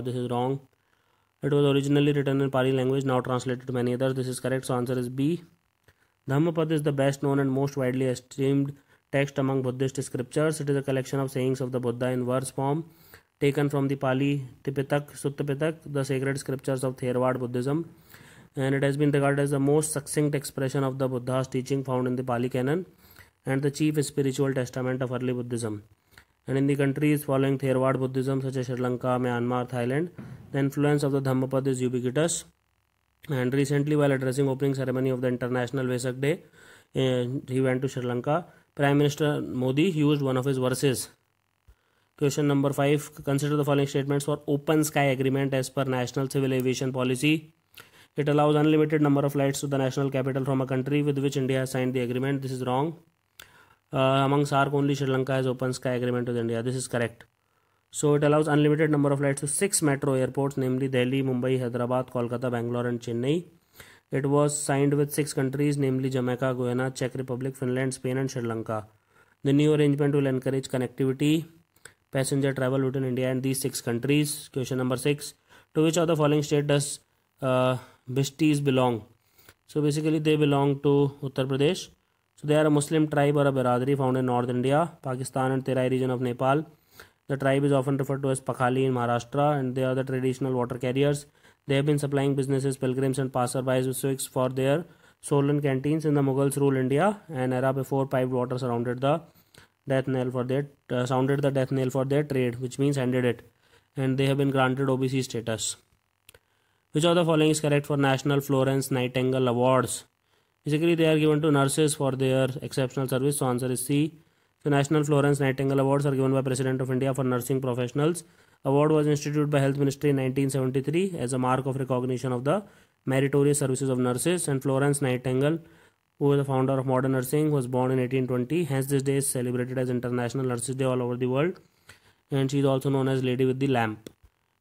Speaker 1: This is wrong. It was originally written in Pali language, now translated to many others. This is correct, so answer is B. Dhammapad is the best known and most widely esteemed text among Buddhist scriptures. It is a collection of sayings of the Buddha in verse form taken from the Pali Tipitak, Sutta Pitak, the sacred scriptures of Theravada Buddhism, and it has been regarded as the most succinct expression of the Buddha's teaching found in the Pali canon and the chief spiritual testament of early Buddhism. And in the countries following Theravada Buddhism such as Sri Lanka, Myanmar, Thailand, the influence of the Dhammapad is ubiquitous. And recently, while addressing opening ceremony of the International Vesak Day, he went to Sri Lanka. Prime Minister Modi used one of his verses. Question number 5. Consider the following statements for Open Sky Agreement as per National Civil Aviation Policy. It allows unlimited number of flights to the national capital from a country with which India has signed the agreement. This is wrong. Among SAARC, only Sri Lanka has Open Sky Agreement with India. This is correct. So it allows unlimited number of flights to 6 metro airports, namely Delhi, Mumbai, Hyderabad, Kolkata, Bangalore and Chennai. It was signed with 6 countries, namely Jamaica, Guyana, Czech Republic, Finland, Spain and Sri Lanka. The new arrangement will encourage connectivity, passenger travel between India and these 6 countries. Question number 6. To which of the following state does Bishtis belong? So basically they belong to Uttar Pradesh. So they are a Muslim tribe or a Biradari found in North India, Pakistan and Terai region of Nepal. The tribe is often referred to as Pakhali in Maharashtra, and they are the traditional water carriers. They have been supplying businesses, pilgrims and passerbys with sweets for their stolen canteens in the Mughals ruled India, an era before piped water sounded the death knell for their trade, which means ended it, and they have been granted OBC status. Which of the following is correct for National Florence Nightingale Awards? Basically, they are given to nurses for their exceptional service, so answer is C. So National Florence Nightingale Awards are given by President of India for nursing professionals. Award was instituted by Health Ministry in 1973 as a mark of recognition of the meritorious services of nurses, and Florence Nightingale, who is the founder of modern nursing, was born in 1820. Hence this day is celebrated as International Nurses Day all over the world, and she is also known as Lady with the Lamp.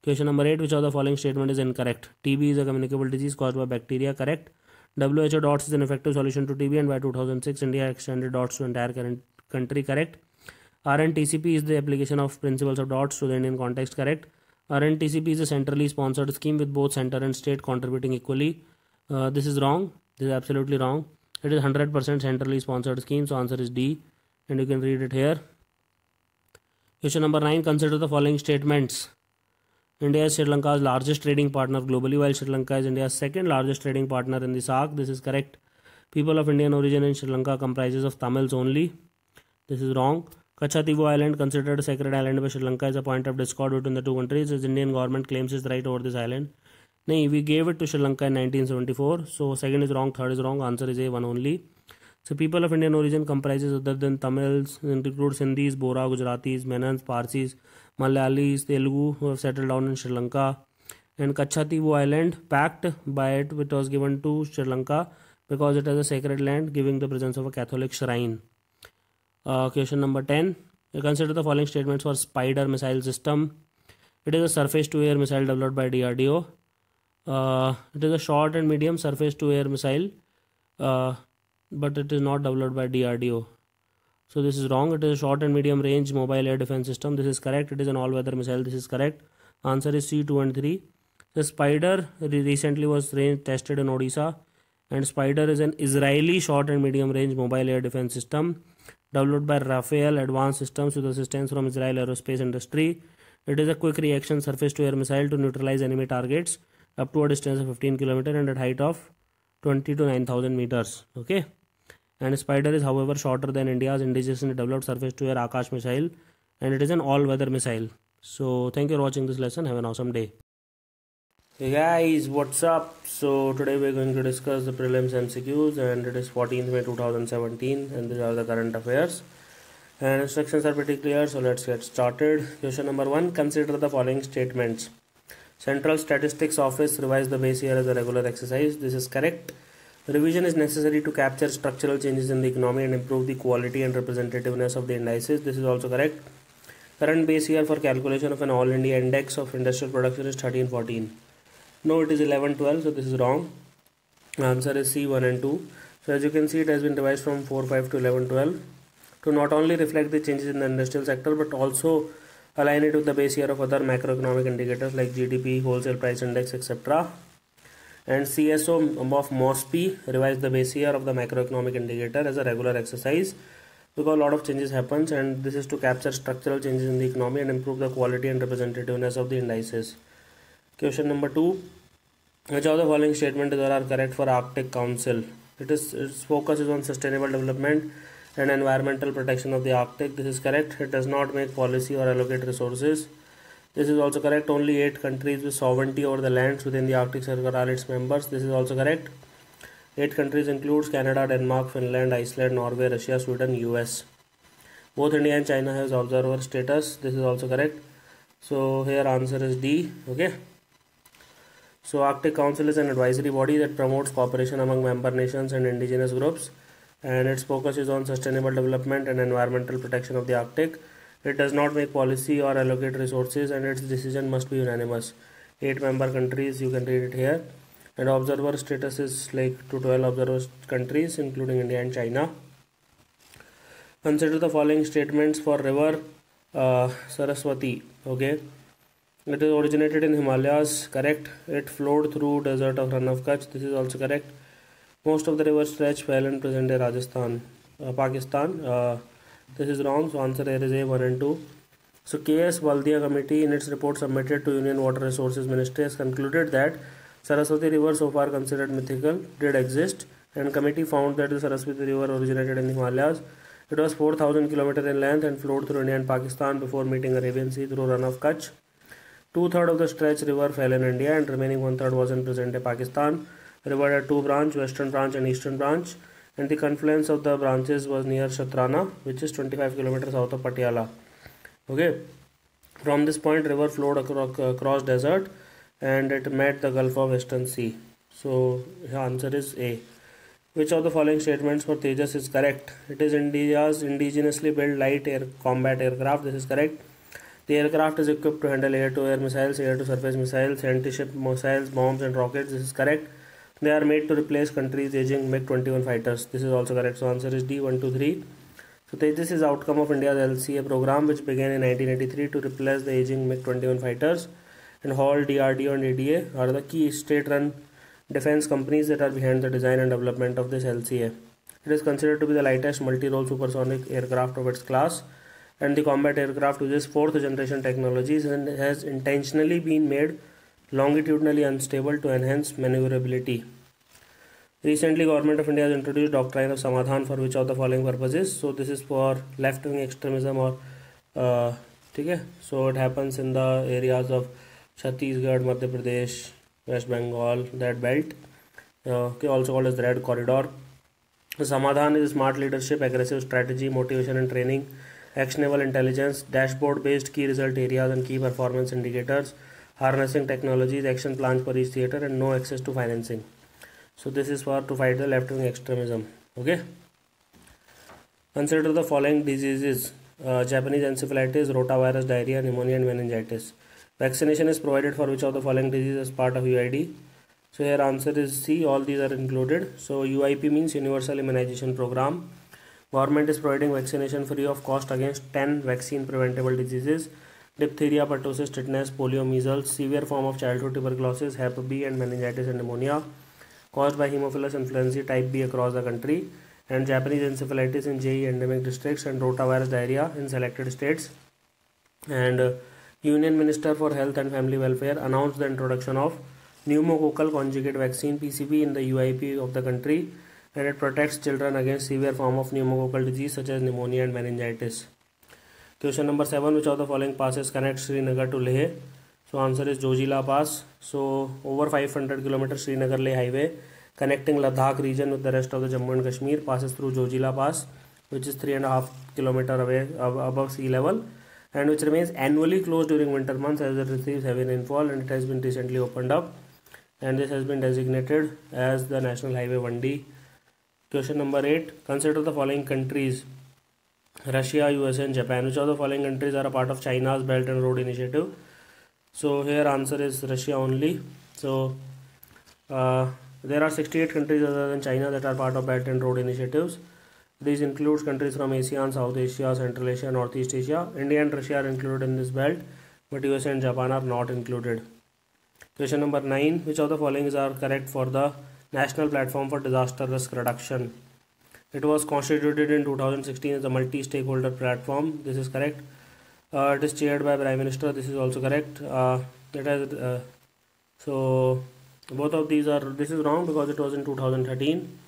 Speaker 1: Question number 8. Which of the following statement is incorrect? TB is a communicable disease caused by bacteria. Correct. WHO DOTS is an effective solution to TB, and by 2006 India extended DOTS to entire country. Correct. RNTCP is the application of principles of DOTS to the Indian context. Correct. RNTCP is a centrally sponsored scheme with both center and state contributing equally. This is wrong. This is absolutely wrong. It is 100% centrally sponsored scheme, so answer is D, and you can read it here. Question number 9. Consider the following statements. India is Sri Lanka's largest trading partner globally, while Sri Lanka is India's second largest trading partner in the SAARC. This is correct. People of Indian origin in Sri Lanka comprises of Tamils only. This is wrong. Kachativu Island, considered a sacred island by Sri Lanka, is a point of discord between the two countries as Indian government claims its right over this island. No, we gave it to Sri Lanka in 1974. So second is wrong, third is wrong. Answer is A, one only. So people of Indian origin comprises other than Tamils, includes Hindis, Bora, Gujaratis, Menans, Parsis, Malayalis, Telugu who have settled down in Sri Lanka. And Kachativu Island, packed by it, which was given to Sri Lanka because it has a sacred land, giving the presence of a Catholic shrine. Question number 10. Consider the following statements for Spider missile system. It is a surface-to-air missile developed by DRDO. It is a short and medium surface-to-air missile, but it is not developed by DRDO. So this is wrong. It is a short and medium range mobile air defense system. This is correct. It is an all-weather missile. This is correct. Answer is C, 2 and 3. The Spider recently was tested in Odisha, and Spider is an Israeli short and medium range mobile air defense system developed by Rafael Advanced Systems with assistance from Israel Aerospace Industry. It is a quick reaction surface-to-air missile to neutralize enemy targets up to a distance of 15 km and at height of 20 to 9,000 meters. Okay. And Spider is, however, shorter than India's indigenously developed surface-to-air Akash missile, and it is an all-weather missile. So thank you for watching this lesson. Have an awesome day. Hey guys, what's up? So today we're going to discuss the prelims MCQs, and it is 14th May 2017, and these are the current affairs. And instructions are pretty clear, so let's get started. Question number 1. Consider the following statements. Central Statistics Office revised the base year as a regular exercise. This is correct. Revision is necessary to capture structural changes in the economy and improve the quality and representativeness of the indices. This is also correct. Current base year for calculation of an All India Index of Industrial Production is 1314. No, it is 1112, so this is wrong. Answer is C, 1 and 2. So as you can see, it has been revised from 45 to 1112 to not only reflect the changes in the industrial sector but also align it with the base year of other macroeconomic indicators like GDP, wholesale price index, etc. And CSO of MOSPI revised the base year of the macroeconomic indicator as a regular exercise because a lot of changes happens, and this is to capture structural changes in the economy and improve the quality and representativeness of the indices. Question number 2. Which of the following statements are correct for Arctic Council? Its focus is on sustainable development and environmental protection of the Arctic. This is correct. It does not make policy or allocate resources. This is also correct. Only 8 countries with sovereignty over the lands within the Arctic Circle are its members. This is also correct. 8 countries includes Canada, Denmark, Finland, Iceland, Norway, Russia, Sweden, US. Both India and China has observer status. This is also correct. So here answer is D. Okay. So Arctic Council is an advisory body that promotes cooperation among member nations and indigenous groups, and its focus is on sustainable development and environmental protection of the Arctic. It does not make policy or allocate resources, and its decision must be unanimous. 8 member countries, you can read it here, and observer status is like to 12 observer countries including India and China. Consider the following statements for river Saraswati. Okay. It is originated in Himalayas, correct. It flowed through desert of Rann of Kutch. This is also correct. Most of the river stretch fell in present day Rajasthan, Pakistan. This is wrong, so answer here is A, 1 and 2. So KS Baldia Committee in its report submitted to Union Water Resources Ministry has concluded that Saraswati River, so far considered mythical, did exist, and committee found that the Saraswati River originated in the Himalayas. It was 4,000 km in length and flowed through India and Pakistan before meeting Arabian Sea through Rann of Kutch. 2/3 of the stretch river fell in India, and remaining 1/3 was in present-day Pakistan. The river had 2 branches, western branch and eastern branch, and the confluence of the branches was near Shatrana, which is 25 km south of Patiala. Okay, from this point, river flowed across desert, and it met the Gulf of Western Sea. So the answer is A. Which of the following statements for Tejas is correct? It is India's indigenously built light air combat aircraft. This is correct. The aircraft is equipped to handle air-to-air missiles, air-to-surface missiles, anti-ship missiles, bombs and rockets. This is correct. They are made to replace countries' aging MiG-21 fighters. This is also correct. So answer is D, 1, 2, 3. So Tejas is outcome of India's LCA program, which began in 1983 to replace the aging MiG-21 fighters. And HAL, DRDO and ADA are the key state-run defense companies that are behind the design and development of this LCA. It is considered to be the lightest multi-role supersonic aircraft of its class, and the combat aircraft uses fourth generation technologies and has intentionally been made longitudinally unstable to enhance maneuverability. Recently, Government of India has introduced doctrine of Samadhan for which of the following purposes. So this is for left-wing extremism or okay. So it happens in the areas of Chhattisgarh, Madhya Pradesh, West Bengal, that belt. Okay, also called as the Red Corridor. The Samadhan is smart leadership, aggressive strategy, motivation and training, actionable intelligence, dashboard-based key result areas and key performance indicators, harnessing technologies, action plans for each theatre, and no access to financing. So this is for to fight the left-wing extremism. Okay. Consider the following diseases: Japanese encephalitis, rotavirus, diarrhea, pneumonia, and meningitis. Vaccination is provided for which of the following diseases as part of UID? So here answer is C. All these are included. So UIP means Universal Immunization Program. Government is providing vaccination free of cost against 10 vaccine preventable diseases: diphtheria, pertussis, tetanus, polio, measles, severe form of childhood tuberculosis, Hep B, and meningitis and pneumonia caused by Haemophilus influenzae type B across the country, and Japanese encephalitis in JE endemic districts, and rotavirus diarrhea in selected states. And Union Minister for Health and Family Welfare announced the introduction of pneumococcal conjugate vaccine PCV in the UIP of the country, and it protects children against severe form of pneumococcal disease such as pneumonia and meningitis. Question number 7: which of the following passes connect Srinagar to Leh? So answer is Jojila Pass. So over 500 km Srinagar Leh highway connecting Ladakh region with the rest of the Jammu and Kashmir passes through Jojila Pass, which is 3.5 km away above sea level, and which remains annually closed during winter months as it receives heavy rainfall, and it has been recently opened up, and this has been designated as the National Highway 1D. Question number 8: consider the following countries: Russia, USA, and Japan. Which of the following countries are a part of China's Belt and Road Initiative? So here answer is Russia only. So there are 68 countries other than China that are part of Belt and Road Initiatives. These include countries from ASEAN, South Asia, Central Asia, Northeast Asia. India and Russia are included in this belt, but USA and Japan are not included. Question number 9: which of the following are correct for the National Platform for Disaster Risk Reduction? It was constituted in 2016 as a multi-stakeholder platform. This is correct. It is chaired by Prime Minister. This is also correct. It has so both of these are. This is wrong because it was in 2013,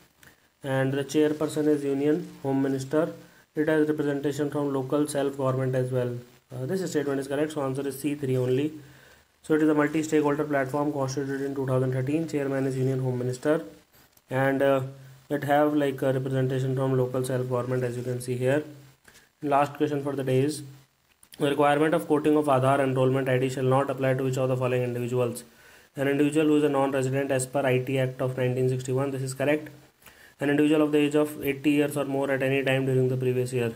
Speaker 1: and the chairperson is Union Home Minister. It has representation from local self-government as well. This statement is correct. So answer is C3 only. So it is a multi-stakeholder platform constituted in 2013. Chairman is Union Home Minister, and it have like a representation from local self-government, as you can see here. Last question for the day is: the requirement of quoting of Aadhaar Enrolment ID shall not apply to which of the following individuals? An individual who is a non-resident as per IT Act of 1961. This is correct. An individual of the age of 80 years or more at any time during the previous year.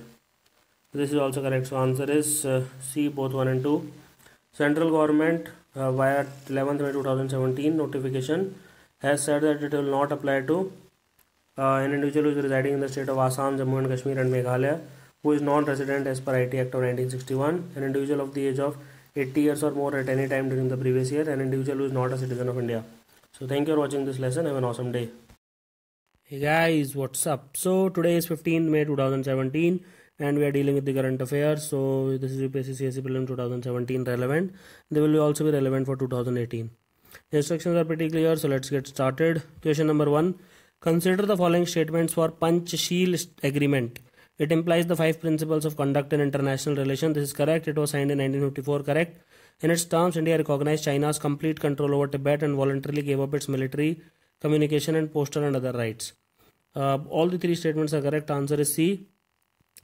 Speaker 1: This is also correct. So answer is C, both 1 and 2. Central government via 11th May 2017 notification has said that it will not apply to an individual who is residing in the state of Assam, Jammu and Kashmir and Meghalaya, who is non-resident as per IT Act of 1961, an individual of the age of 80 years or more at any time during the previous year, an individual who is not a citizen of India. So thank you for watching this lesson. Have an awesome day. Hey guys, what's up? So today is 15th May 2017 and we are dealing with the current affairs. So this is UPSC CSE prelim 2017 relevant. They will also be relevant for 2018. The instructions are pretty clear, so let's get started. Question number 1. Consider the following statements for Panchsheel Agreement. It implies the 5 principles of conduct in international relations. This is correct. It was signed in 1954. Correct. In its terms, India recognized China's complete control over Tibet and voluntarily gave up its military, communication and postal and other rights. All the 3 statements are correct. Answer is C.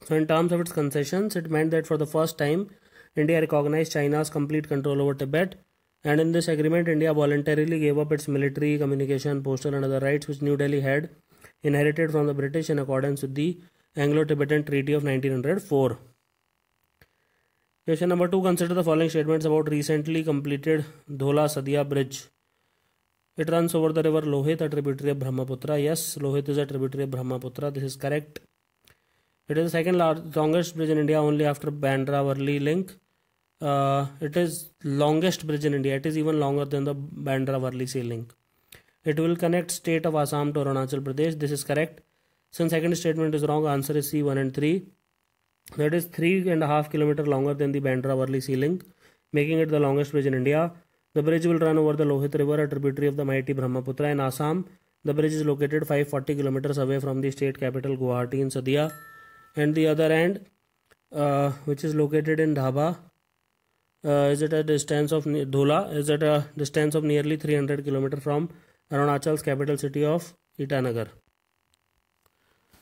Speaker 1: So in terms of its concessions, it meant that for the first time, India recognized China's complete control over Tibet, and in this agreement, India voluntarily gave up its military, communication, postal and other rights which New Delhi had inherited from the British in accordance with the Anglo-Tibetan Treaty of 1904. Question number 2. Consider the following statements about recently completed Dhola Sadia Bridge. It runs over the river Lohit, a tributary of Brahmaputra. Yes, Lohit is a tributary of Brahmaputra. This is correct. It is the second longest bridge in India, only after Bandra-Worli link. It is longest bridge in India. It is even longer than the Bandra-Worli sea link. It will connect state of Assam to Arunachal Pradesh. This is correct. Since second statement is wrong, answer is C, 1 and 3. that is 3.5 kilometers longer than the Bandra-Worli Sea Link, making it the longest bridge in India. The bridge will run over the Lohit River, a tributary of the mighty Brahmaputra in Assam. The bridge is located 540 kilometers away from the state capital Guwahati in Sadia, and the other end, which is located in Dhaba, is at a distance of Dhula, is at a distance of nearly 300 kilometers from Arunachal's capital city of Itanagar.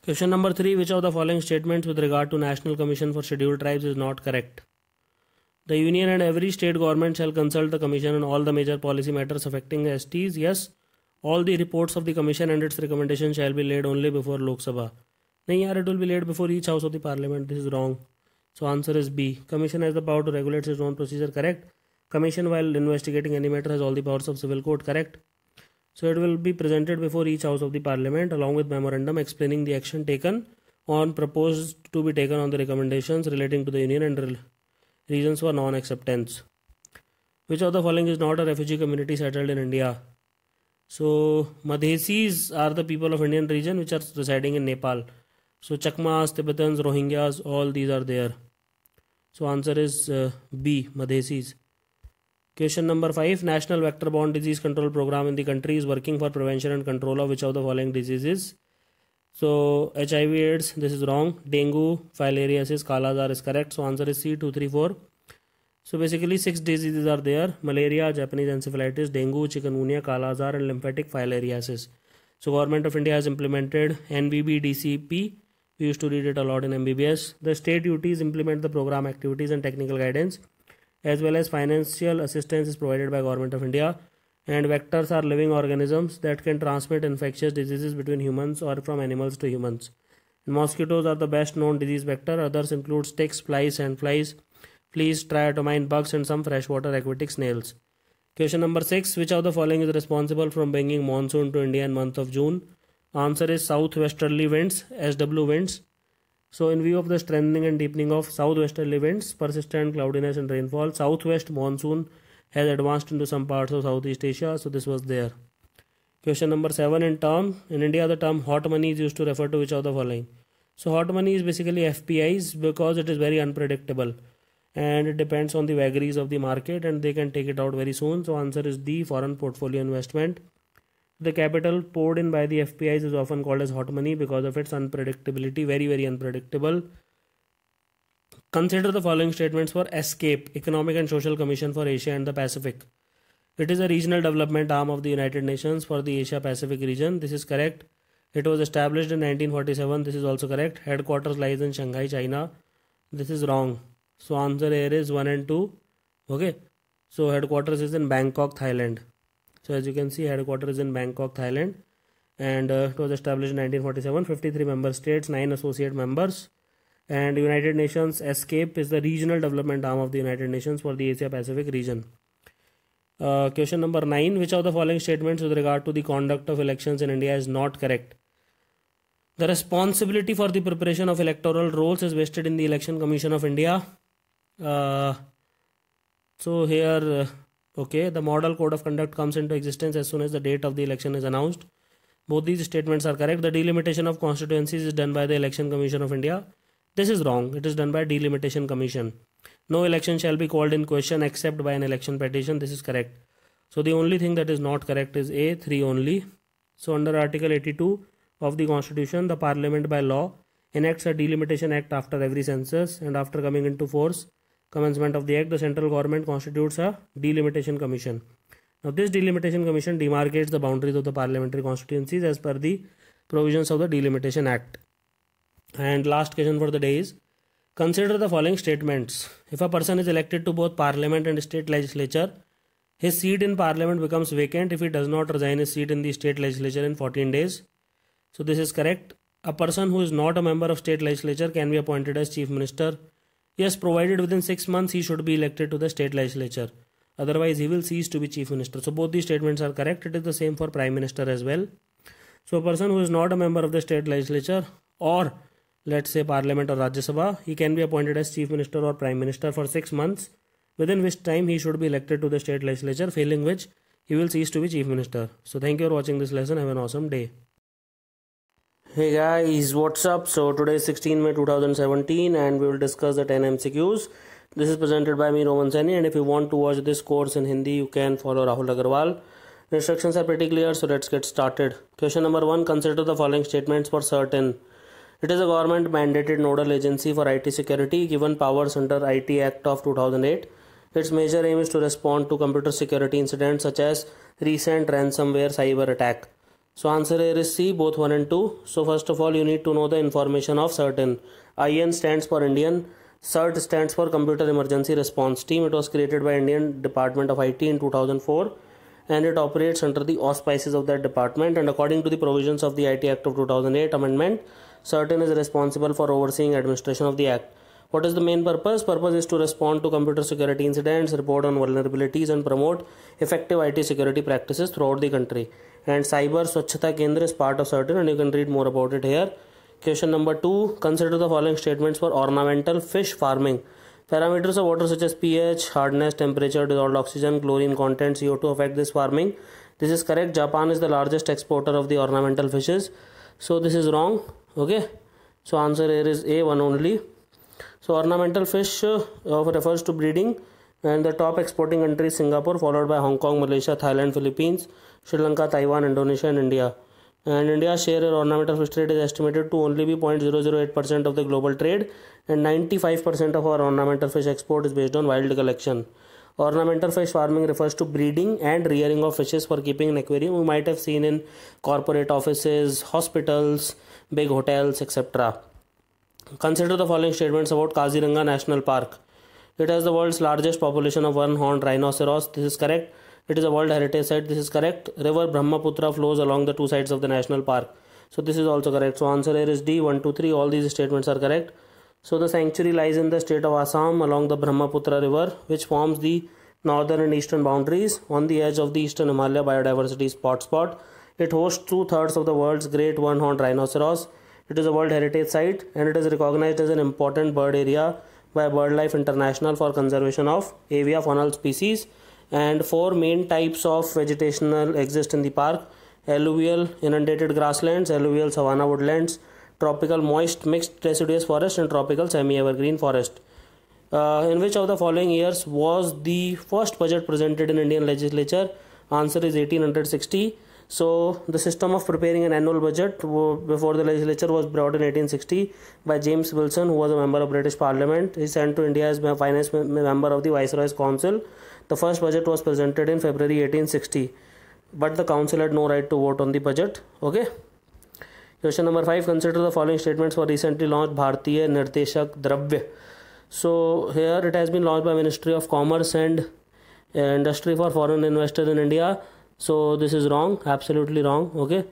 Speaker 1: Question number 3. Which of the following statements with regard to National Commission for Scheduled Tribes is not correct? The Union and every state government shall consult the Commission on all the major policy matters affecting STs. Yes. All the reports of the Commission and its recommendations shall be laid only before Lok Sabha. Nahi yaar, it will be laid before each house of the Parliament. This is wrong. So answer is B. Commission has the power to regulate its own procedure. Correct. Commission, while investigating any matter, has all the powers of civil court. Correct. So it will be presented before each house of the Parliament along with memorandum explaining the action taken on proposed to be taken on the recommendations relating to the Union and reasons for non-acceptance. Which of the following is not a refugee community settled in India? So Madhesis are the people of Indian region which are residing in Nepal. So Chakmas, Tibetans, Rohingyas, all these are there. So answer is B, Madhesis. Question number 5. National Vector-Borne Disease Control Program in the country is working for prevention and control of which of the following diseases? So HIV/AIDS, this is wrong. Dengue, filariasis, Kala-Azar is correct. So answer is C, 2, 3, 4. So basically 6 diseases are there: malaria, Japanese encephalitis, dengue, chikungunya, Kala-Azar and lymphatic filariasis. So Government of India has implemented NBBDCP. We used to read it a lot in MBBS. The state duties implement the program activities and technical guidance, as well as financial assistance is provided by Government of India. And vectors are living organisms that can transmit infectious diseases between humans or from animals to humans. And mosquitoes are the best known disease vector. Others include ticks, flies, sandflies, fleas, triatomine bugs and some freshwater aquatic snails. Question number 6. Which of the following is responsible for bringing monsoon to India in month of June? Answer is southwesterly winds, SW winds. So in view of the strengthening and deepening of southwesterly winds, persistent cloudiness and rainfall, southwest monsoon has advanced into some parts of Southeast Asia. So this was there. Question number 7. In India, the term hot money is used to refer to which of the following? So hot money is basically FPIs because it is very unpredictable and it depends on the vagaries of the market and they can take it out very soon. So answer is D, foreign portfolio investment. The capital poured in by the FPIs is often called as hot money because of its unpredictability, very, very unpredictable. Consider the following statements for ESCAPE, Economic and Social Commission for Asia and the Pacific. It is a regional development arm of the United Nations for the Asia-Pacific region. This is correct. It was established in 1947. This is also correct. Headquarters lies in Shanghai, China. This is wrong. So answer here is 1 and 2. Okay. So headquarters is in Bangkok, Thailand. So as you can see, headquarters is in Bangkok, Thailand. And it was established in 1947. 53 member states, 9 associate members. And United Nations ESCAPE is the regional development arm of the United Nations for the Asia-Pacific region. Question number 9. Which of the following statements with regard to the conduct of elections in India is not correct? The responsibility for the preparation of electoral rolls is vested in the Election Commission of India. So here, the model code of conduct comes into existence as soon as the date of the election is announced. Both these statements are correct. The delimitation of constituencies is done by the Election Commission of India. This is wrong. It is done by Delimitation Commission. No election shall be called in question except by an election petition. This is correct. So the only thing that is not correct is A, 3 only. So under Article 82 of the Constitution, the Parliament by law enacts a delimitation act after every census, and after coming into force, commencement of the act, the central government constitutes a delimitation commission. Now this delimitation commission demarcates the boundaries of the parliamentary constituencies as per the provisions of the Delimitation Act. And last question for the day is, consider the following statements. If a person is elected to both parliament and state legislature, his seat in parliament becomes vacant if he does not resign his seat in the state legislature in 14 days. So this is correct. A person who is not a member of state legislature can be appointed as chief minister. Yes, provided within 6 months he should be elected to the state legislature. Otherwise he will cease to be chief minister. So both these statements are correct. It is the same for prime minister as well. So a person who is not a member of the state legislature or let's say parliament or Rajya Sabha, he can be appointed as chief minister or prime minister for 6 months, within which time he should be elected to the state legislature, failing which he will cease to be chief minister. So thank you for watching this lesson. Have an awesome day. Hey guys, what's up? So today is 16 May 2017 and we will discuss the 10 MCQs. This is presented by me, Saini, and if you want to watch this course in Hindi, you can follow Rahul Agarwal. Instructions are pretty clear, so let's get started. Question number 1. Consider the following statements for certain. It is a government mandated nodal agency for IT security given powers under IT Act of 2008. Its major aim is to respond to computer security incidents such as recent ransomware cyber attack. So answer here is C, both 1 and 2. So first of all, you need to know the information of certain. IN stands for Indian. CERT stands for Computer Emergency Response Team. It was created by Indian Department of IT in 2004 and it operates under the auspices of that department, and according to the provisions of the IT Act of 2008 amendment, CERT is responsible for overseeing administration of the act. What is the main purpose? Purpose is to respond to computer security incidents, report on vulnerabilities and promote effective IT security practices throughout the country. And Cyber Swachhata Kendra is part of CERT and you can read more about it here. Question number 2. Consider the following statements for ornamental fish farming. Parameters of water such as pH, hardness, temperature, dissolved oxygen, chlorine content, CO2 affect this farming. This is correct. Japan is the largest exporter of the ornamental fishes. So this is wrong. Okay. So answer here is A, one only. So ornamental fish refers to breeding, and the top exporting country is Singapore, followed by Hong Kong, Malaysia, Thailand, Philippines, Sri Lanka, Taiwan, Indonesia and India. And India's share in ornamental fish trade is estimated to only be 0.008% of the global trade, and 95% of our ornamental fish export is based on wild collection. Ornamental fish farming refers to breeding and rearing of fishes for keeping in aquarium. We might have seen in corporate offices, hospitals, big hotels, etc. Consider the following statements about Kaziranga National Park. It has the world's largest population of one-horned rhinoceros. This is correct. It is a World Heritage Site. This is correct. River Brahmaputra flows along the two sides of the national park. So this is also correct. So answer here is D, 1, 2, 3. All these statements are correct. So the sanctuary lies in the state of Assam along the Brahmaputra River, which forms the northern and eastern boundaries on the edge of the Eastern Himalaya Biodiversity Hotspot. It hosts 2/3 of the world's great one-horned rhinoceros. It is a World Heritage Site and it is recognized as an important bird area by BirdLife International for conservation of aviafaunal species. And 4 main types of vegetation exist in the park: alluvial inundated grasslands, alluvial savanna woodlands, tropical moist mixed deciduous forest and tropical semi-evergreen forest. In which of the following years was the first budget presented in Indian legislature? Answer is 1860. So the system of preparing an annual budget before the legislature was brought in 1860 by James Wilson, who was a member of British Parliament. He sent to India as finance member of the Viceroy's Council. The first budget was presented in February 1860, but the council had no right to vote on the budget. Okay. Question number 5. Consider the following statements for recently launched Bharatiya Nirdeshak Dravya. So here it has been launched by Ministry of Commerce and Industry for foreign investors in India. So this is wrong, absolutely wrong. Okay,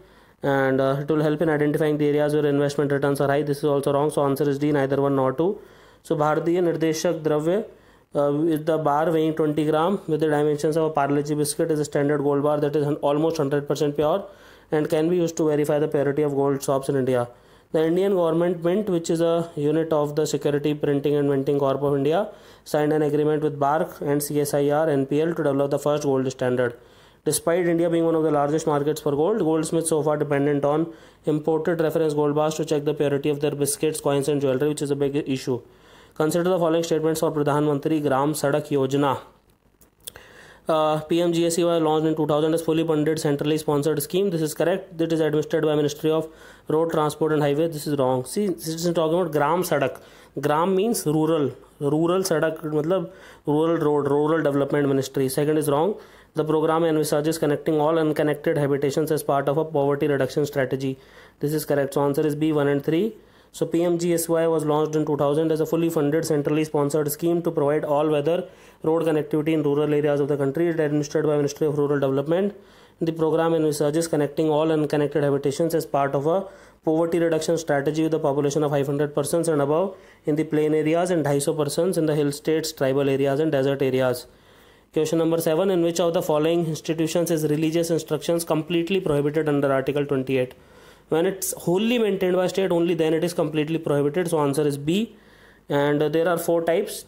Speaker 1: and it will help in identifying the areas where investment returns are high. This is also wrong. So answer is D, neither 1 nor 2. So Bharatiya Nirdeshak Dravya with the bar weighing 20 gram with the dimensions of a Parle-G biscuit is a standard gold bar that is almost 100% pure and can be used to verify the purity of gold shops in India. The Indian Government Mint, which is a unit of the Security Printing and Minting Corp of India, signed an agreement with BARC and CSIR NPL to develop the first gold standard. Despite India being one of the largest markets for gold, goldsmiths so far dependent on imported reference gold bars to check the purity of their biscuits, coins and jewelry, which is a big issue. Consider the following statements for Pradhan Mantri Gram Sadak Yojana. PMGSE was launched in 2000 as fully funded centrally sponsored scheme. This is correct. It is administered by Ministry of Road Transport and Highways. This is wrong. See, this is talking about Gram Sadak. Gram means rural. Rural Sadak matlab rural road, rural development ministry. Second is wrong. The program envisages connecting all unconnected habitations as part of a poverty reduction strategy. This is correct. So answer is B, 1 and 3. So PMGSY was launched in 2000 as a fully funded centrally sponsored scheme to provide all-weather road connectivity in rural areas of the country. It is administered by Ministry of Rural Development. The program envisages connecting all unconnected habitations as part of a poverty reduction strategy with a population of 500 persons and above in the plain areas and 250 persons in the hill states, tribal areas and desert areas. Question number 7. In which of the following institutions is religious instructions completely prohibited under Article 28? When it's wholly maintained by state, only then it is completely prohibited. So answer is B. And there are 4 types.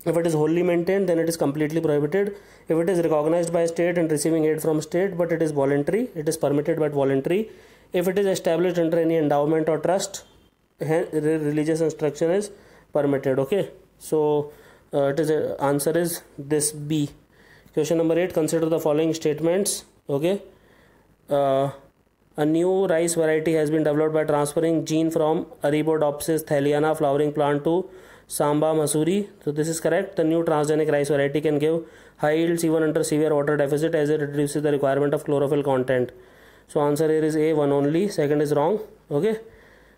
Speaker 1: If it is wholly maintained, then it is completely prohibited. If it is recognized by state and receiving aid from state, but it is voluntary, it is permitted but voluntary. If it is established under any endowment or trust, religious instruction is permitted. Okay, so answer is this B. Question number 8. Consider the following statements. Okay, a new rice variety has been developed by transferring gene from Arabidopsis thaliana flowering plant to Samba Masuri. So this is correct. The new transgenic rice variety can give high yields even under severe water deficit, as it reduces the requirement of chlorophyll content. So answer here is A, one only. Second is wrong. Okay,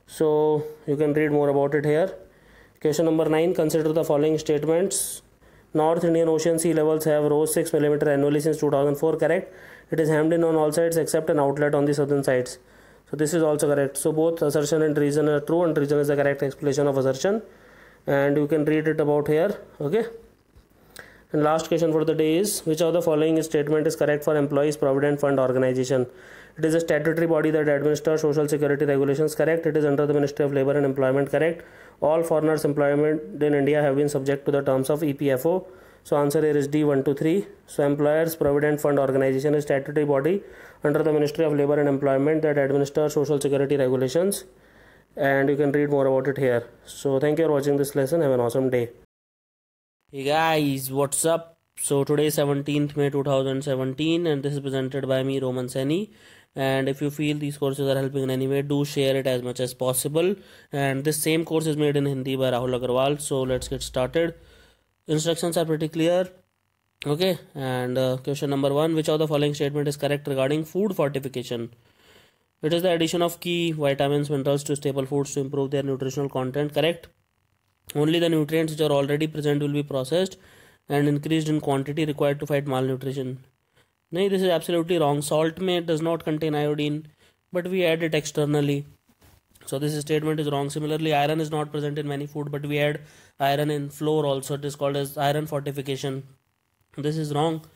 Speaker 1: so you can read more about it here. Question number 9. Consider the following statements. North Indian Ocean sea levels have rose 6 mm annually since 2004. Correct. It is hemmed in on all sides except an outlet on the southern sides. So this is also correct. So both assertion and reason are true, and reason is the correct explanation of assertion, and you can read it about here. Okay. And last question for the day is, which of the following statement is correct for Employees Provident Fund Organization? It is a statutory body that administers social security regulations. Correct. It is under the Ministry of Labour and Employment. Correct. All foreigners employment in India have been subject to the terms of EPFO. So answer here is D, 1, 2, 3. So Employers Provident Fund Organization is statutory body under the Ministry of Labour and Employment that administers social security regulations, and you can read more about it here. So thank you for watching this lesson. Have an awesome day. Hey guys, what's up? So today is 17th May 2017, and this is presented by me, Roman Saini. And if you feel these courses are helping in any way, do share it as much as possible. And this same course is made in Hindi by Rahul Agarwal. So let's get started. Instructions are pretty clear. Okay, and question number 1. Which of the following statement is correct regarding food fortification? It is the addition of key vitamins, minerals to staple foods to improve their nutritional content. Correct. Only the nutrients which are already present will be processed and increased in quantity required to fight malnutrition. No, this is absolutely wrong. Salt does not contain iodine, but we add it externally. So this statement is wrong. Similarly, iron is not present in many food, but we add iron in flour also. It is called as iron fortification. This is wrong.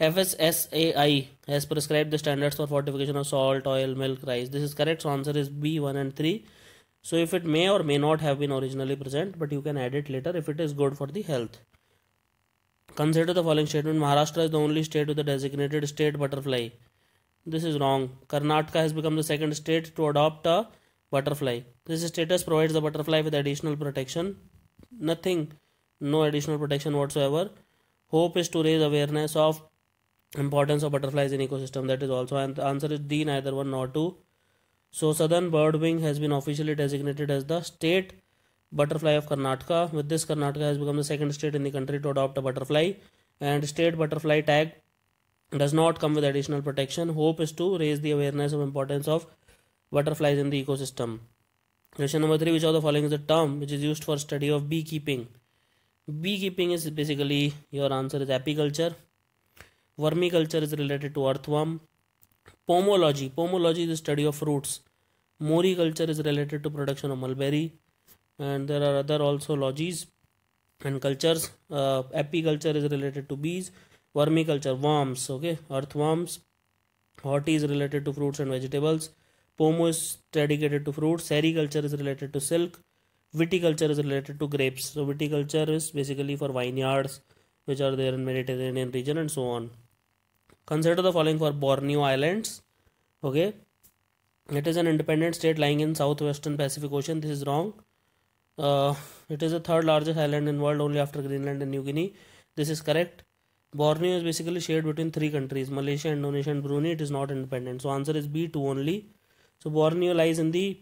Speaker 1: FSSAI has prescribed the standards for fortification of salt, oil, milk, rice. This is correct. So answer is B, 1 and 3. So if it may or may not have been originally present, but you can add it later if it is good for the health. Consider the following statement. Maharashtra is the only state with a designated state butterfly. This is wrong. Karnataka has become the second state to adopt a butterfly. This status provides the butterfly with additional protection. Nothing, no additional protection whatsoever. Hope is to raise awareness of importance of butterflies in ecosystem. That is also, and the answer is D, neither 1 nor 2. So southern birdwing has been officially designated as the state butterfly of Karnataka. With this, Karnataka has become the second state in the country to adopt a butterfly, and state butterfly tag does not come with additional protection. Hope is to raise the awareness of importance of butterflies in the ecosystem. Question number 3. Which of the following is a term which is used for study of beekeeping? Beekeeping is basically, your answer is apiculture. Vermiculture is related to earthworm. Pomology is the study of fruits. Moriculture is related to production of mulberry, and there are other also logies and cultures. Apiculture is related to bees. Vermiculture, worms. Okay, earthworms. Horti is related to fruits and vegetables. Pomo is dedicated to fruits. Sericulture is related to silk. Viticulture is related to grapes. So viticulture is basically for vineyards which are there in Mediterranean region and so on. Consider the following for Borneo Islands. Okay, it is an independent state lying in southwestern Pacific Ocean. This is wrong. It is the third largest island in the world, only after Greenland and New Guinea. This is correct. Borneo is basically shared between 3 countries, Malaysia, Indonesia and Brunei. It is not independent. So answer is B, 2 only. So Borneo lies in the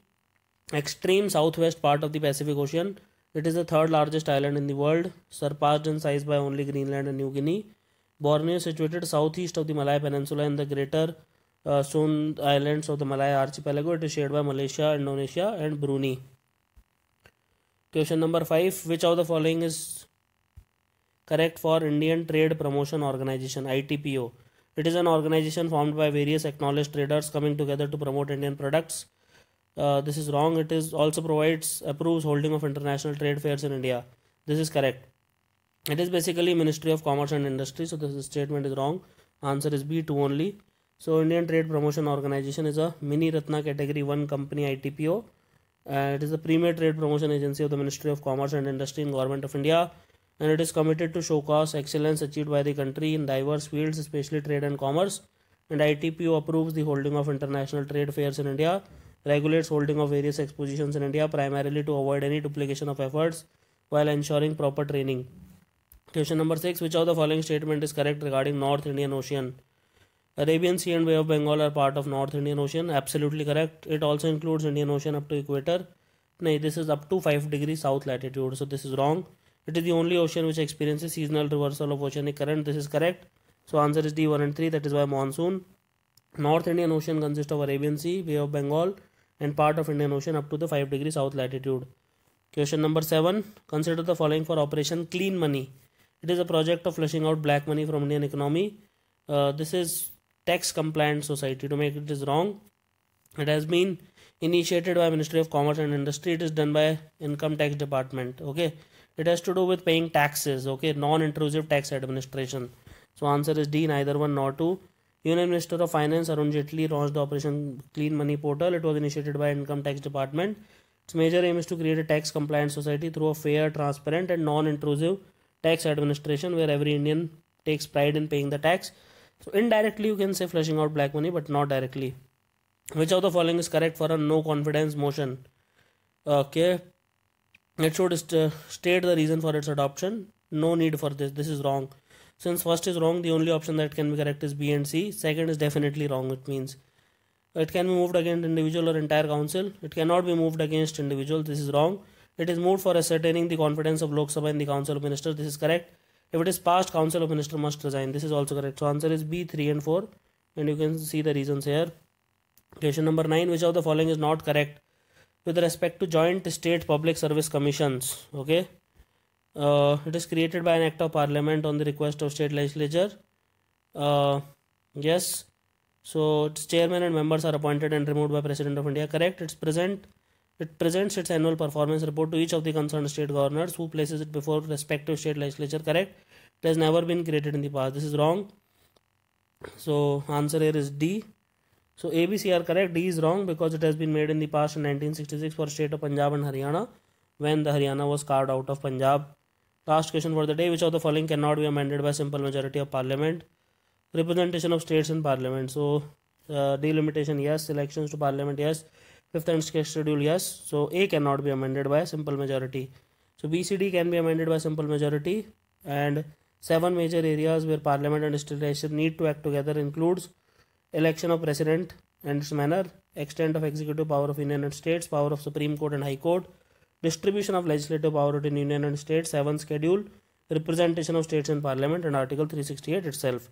Speaker 1: extreme southwest part of the Pacific Ocean. It is the third largest island in the world, surpassed in size by only Greenland and New Guinea. Borneo is situated southeast of the Malay Peninsula in the greater Sund Islands of the Malay Archipelago. It is shared by Malaysia, Indonesia and Brunei. Question number 5. Which of the following is correct for Indian Trade Promotion Organization, ITPO? It is an organization formed by various acknowledged traders coming together to promote Indian products. This is wrong. It is also approves holding of international trade fairs in India. This is correct. It is basically Ministry of Commerce and Industry. So this statement is wrong. Answer is B, 2 only. So Indian Trade Promotion Organization is a mini Ratna category 1 company, ITPO. It is the premier trade promotion agency of the Ministry of Commerce and Industry in Government of India, and it is committed to showcase excellence achieved by the country in diverse fields, especially trade and commerce, and ITPO approves the holding of international trade fairs in India, regulates holding of various expositions in India primarily to avoid any duplication of efforts while ensuring proper training. Question number 6. Which of the following statement is correct regarding North Indian Ocean? Arabian Sea and Bay of Bengal are part of North Indian Ocean. Absolutely correct. It also includes Indian Ocean up to equator. No, this is up to 5 degrees south latitude. So this is wrong. It is the only ocean which experiences seasonal reversal of oceanic current. This is correct. So answer is D 1 and 3. That is why monsoon. North Indian Ocean consists of Arabian Sea, Bay of Bengal, and part of Indian Ocean up to the 5 degrees south latitude. Question number 7. Consider the following for Operation Clean Money. It is a project of flushing out black money from Indian economy. This is tax compliant society. To make it is wrong. It has been initiated by Ministry of Commerce and Industry. It is done by Income Tax Department. Okay. It has to do with paying taxes. Okay. Non-intrusive tax administration. So answer is D, neither 1 nor 2. Union Minister of Finance Arun Jaitley launched the Operation Clean Money portal. It was initiated by Income Tax Department. Its major aim is to create a tax compliant society through a fair, transparent and non-intrusive tax administration where every Indian takes pride in paying the tax. So indirectly you can say flushing out black money, but not directly. Which of the following is correct for a no confidence motion? Okay. It should state the reason for its adoption. No need for this. This is wrong. Since first is wrong, the only option that can be correct is B and C. Second is definitely wrong. It means it can be moved against individual or entire council. It cannot be moved against individual. This is wrong. It is moved for ascertaining the confidence of Lok Sabha in the Council of Ministers. This is correct. If it is passed, Council of Ministers must resign. This is also correct. So answer is B, 3 and 4. And you can see the reasons here. Question number 9. Which of the following is not correct with respect to Joint State Public Service Commissions? Okay. It is created by an Act of Parliament on the request of State Legislature. Yes. So its chairman and members are appointed and removed by President of India. Correct. It presents its annual performance report to each of the concerned state governors who places it before respective state legislature. Correct. It has never been created in the past. This is wrong. So answer here is D. So A, B, C are correct. D is wrong because it has been made in the past in 1966 for state of Punjab and Haryana when the Haryana was carved out of Punjab. Last question for the day. Which of the following cannot be amended by simple majority of parliament? Representation of states in parliament. So delimitation yes. Elections to parliament yes. Fifth and sixth schedule yes. So A cannot be amended by simple majority. So B, C, D can be amended by simple majority. And 7 major areas where parliament and state legislature need to act together includes election of president and its manner, extent of executive power of Union and states, power of Supreme Court and High Court, distribution of legislative power between Union and states, 7th schedule, representation of states in parliament, and Article 368 itself.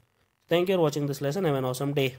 Speaker 1: Thank you for watching this lesson. Have an awesome day.